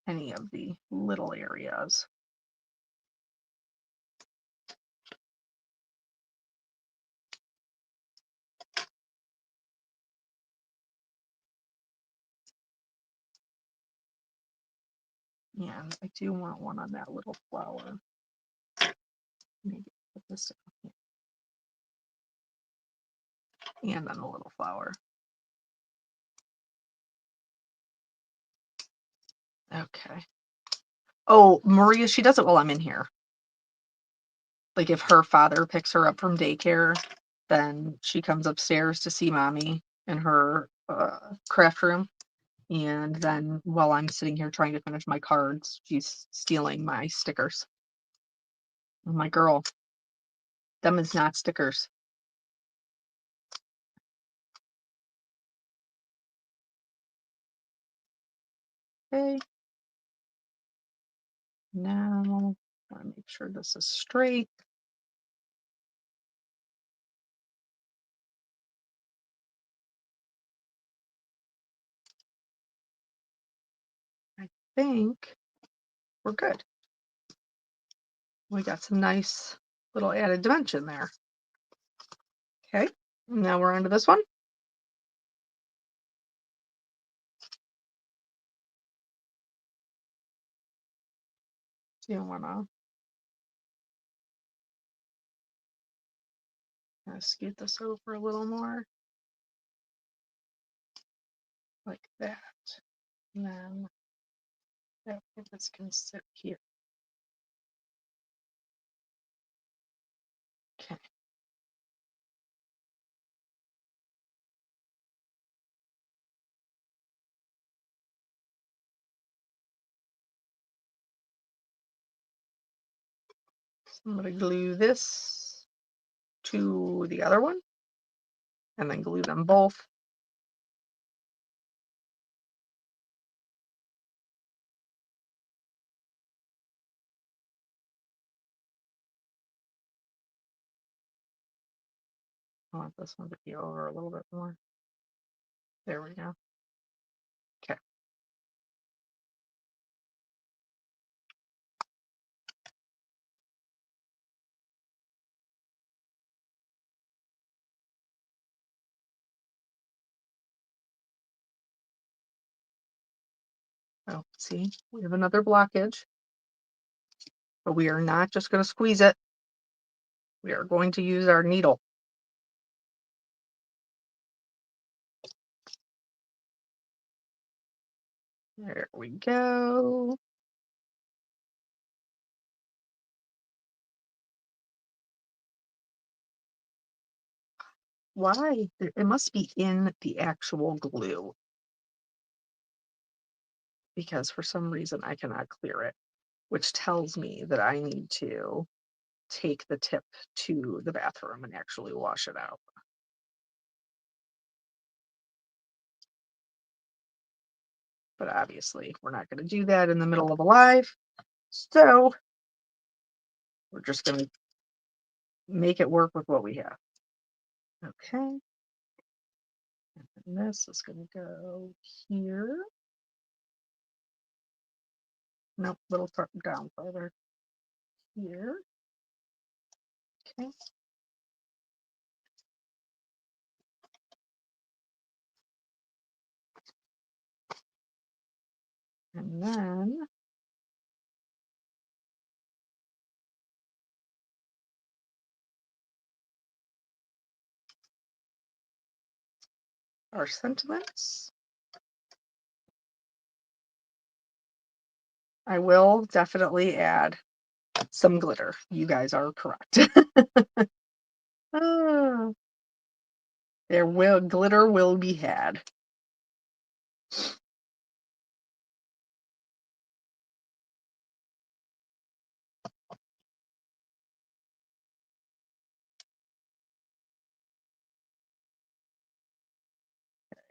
Speaker 1: any of the little areas. And I do want one on that little flower. Maybe put this up here. And then a little flower. Okay. Oh, Maria, she does it while I'm in here. Like if her father picks her up from daycare, then she comes upstairs to see mommy in her craft room. And then while I'm sitting here trying to finish my cards, she's stealing my stickers. My girl, them is not stickers. Okay. Now, I want to make sure this is straight. I think we're good. We got some nice little added dimension there. Okay. Now we're on to this one. Do you want to scoot this over a little more? Like that. And then this can sit here. Okay. So I'm going to glue this to the other one and then glue them both. I want this one to be over a little bit more. There we go. Okay. Oh, see, we have another blockage. But we are not just going to squeeze it. We are going to use our needle. There we go. Why? It must be in the actual glue because for some reason I cannot clear it, which tells me that I need to take the tip to the bathroom and actually wash it out. But obviously, we're not going to do that in the middle of a live. So we're just going to make it work with what we have. Okay. And this is going to go here. Nope, little down further. Here. Okay. And then our sentiments. I will definitely add some glitter. You guys are correct. Ah, glitter will be had.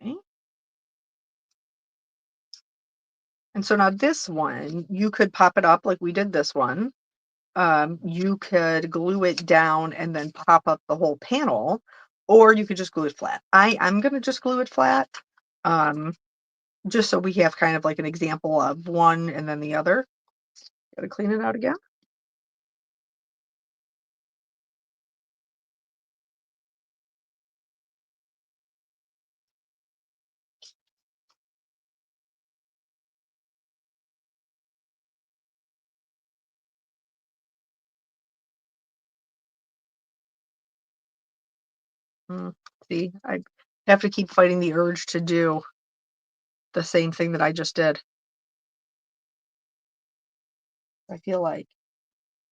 Speaker 1: Okay. And so now this one, you could pop it up like we did this one. You could glue it down and then pop up the whole panel, or you could just glue it flat. I'm gonna just glue it flat, um, just so we have kind of like an example of one and then the other. Gotta clean it out again. Mm, see, I have to keep fighting the urge to do the same thing that I just did. I feel like,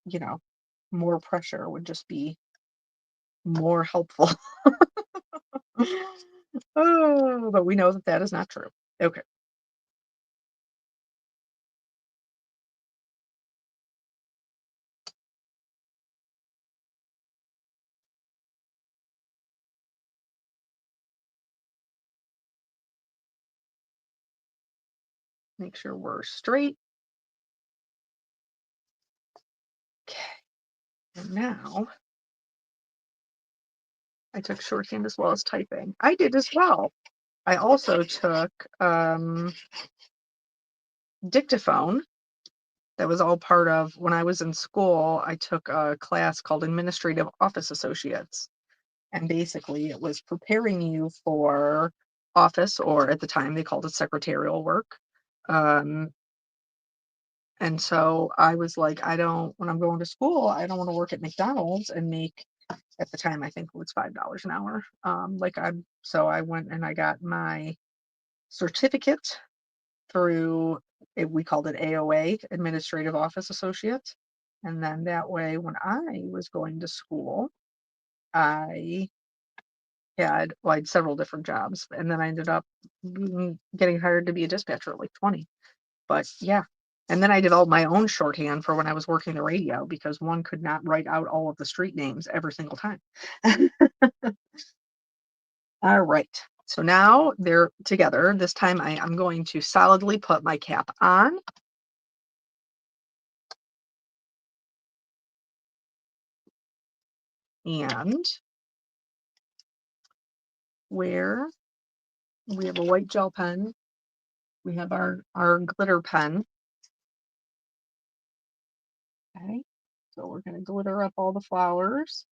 Speaker 1: you know, more pressure would just be more helpful. Oh, but we know that that is not true. Okay. Make sure we're straight. Okay. And now I took shorthand as well as typing. I did as well. I also took dictaphone. That was all part of when I was in school. I took a class called Administrative Office Associates. And basically, it was preparing you for office, or at the time they called it secretarial work. Um, and so I was like, when I'm going to school, I don't want to work at McDonald's and make, at the time, I think it was $5 an hour. So I went and I got my certificate through it, we called it AOA, Administrative Office Associate. And then that way, when I was going to school, I I had several different jobs, and then I ended up getting hired to be a dispatcher at like 20. But yeah. And then I developed my own shorthand for when I was working the radio because one could not write out all of the street names every single time. All right. So now they're together. This time I'm going to solidly put my cap on. And where we have a white gel pen, we have our glitter pen. Okay. So we're going to glitter up all the flowers.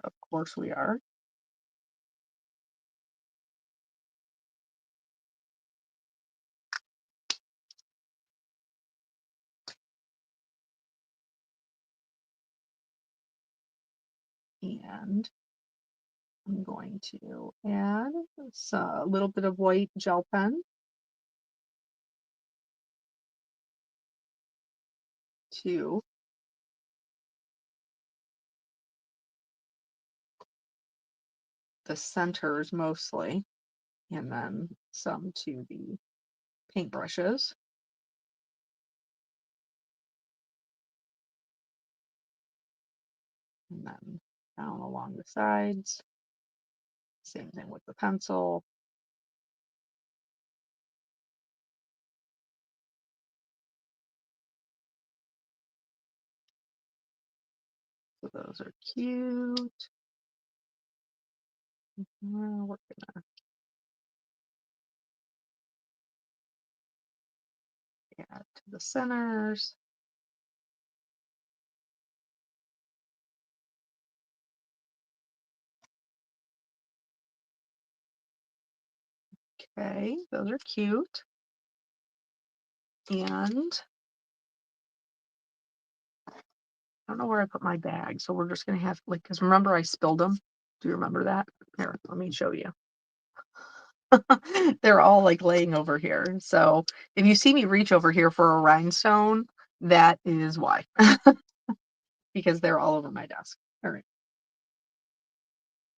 Speaker 1: Of course we are. And I'm going to add a little bit of white gel pen to the centers mostly, and then some to the paintbrushes, and then down along the sides. Same thing with the pencil. So those are cute. We're gonna add to the centers. Okay, those are cute. And I don't know where I put my bag, so we're just gonna have like, because remember I spilled them. Do you remember that? Here, let me show you. They're all like laying over here. So if you see me reach over here for a rhinestone, that is why, because they're all over my desk. All right,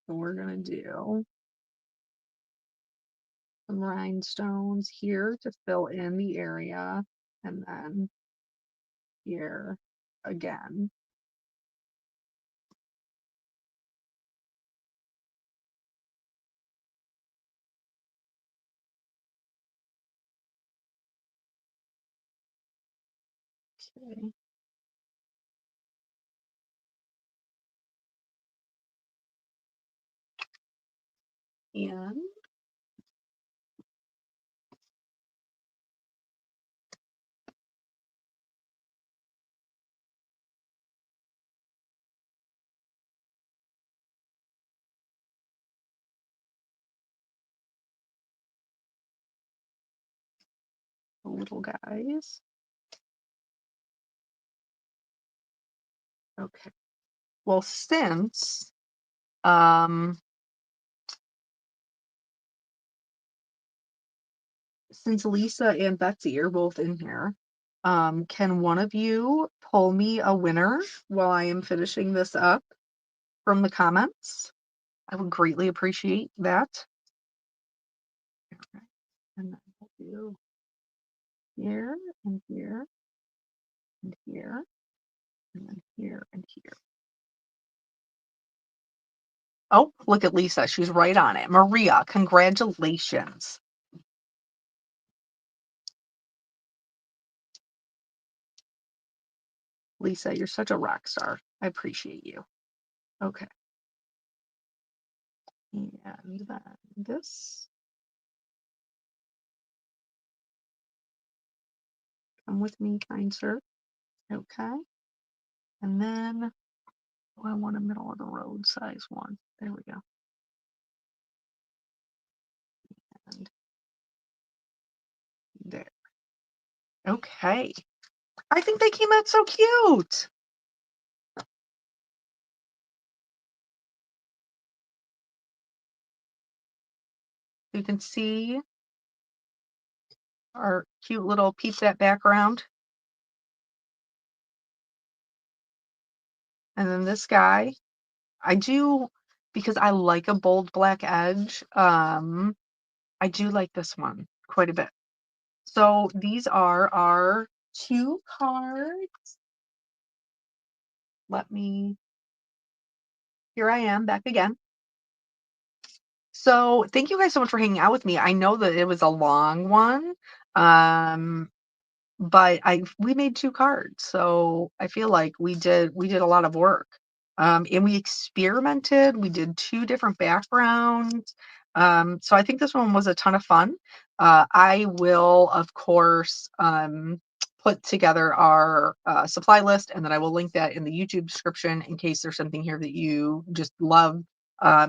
Speaker 1: so we're gonna do some rhinestones here to fill in the area, and then here again. Okay. And the little guys. Okay. Well, um since Lisa and Betsy are both in here, can one of you pull me a winner while I am finishing this up from the comments? I would greatly appreciate that. Okay. And then we'll do here and here and here and then here and here. Oh, look at Lisa. She's right on it. Maria, congratulations. Lisa, you're such a rock star. I appreciate you. Okay. And then this. Come with me, kind sir. Okay. And then, oh, I want a middle of the road size one. There we go. And there. Okay. I think they came out so cute. You can see our cute little piece that background. And then this guy, I do, because I like a bold black edge. I do like this one quite a bit. So these are our two cards. Here I am back again. So thank you guys so much for hanging out with me. I know that it was a long one. Um, but we made two cards, so I feel like we did a lot of work. And we experimented. We did two different backgrounds. So I think this one was a ton of fun. I will, of course, put together our supply list, and then I will link that in the YouTube description in case there's something here that you just love.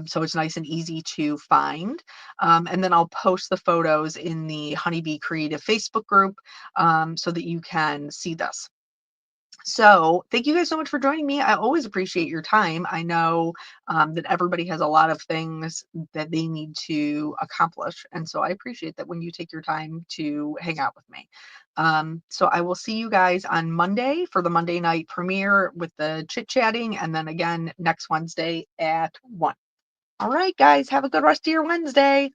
Speaker 1: So it's nice and easy to find. And then I'll post the photos in the Honeybee Creative Facebook group so that you can see this. So, thank you guys so much for joining me. I always appreciate your time. I know that everybody has a lot of things that they need to accomplish. And so I appreciate that when you take your time to hang out with me. So, I will see you guys on Monday for the Monday night premiere with the chit chatting. And then again next Wednesday at 1. All right, guys, have a good rest of your Wednesday.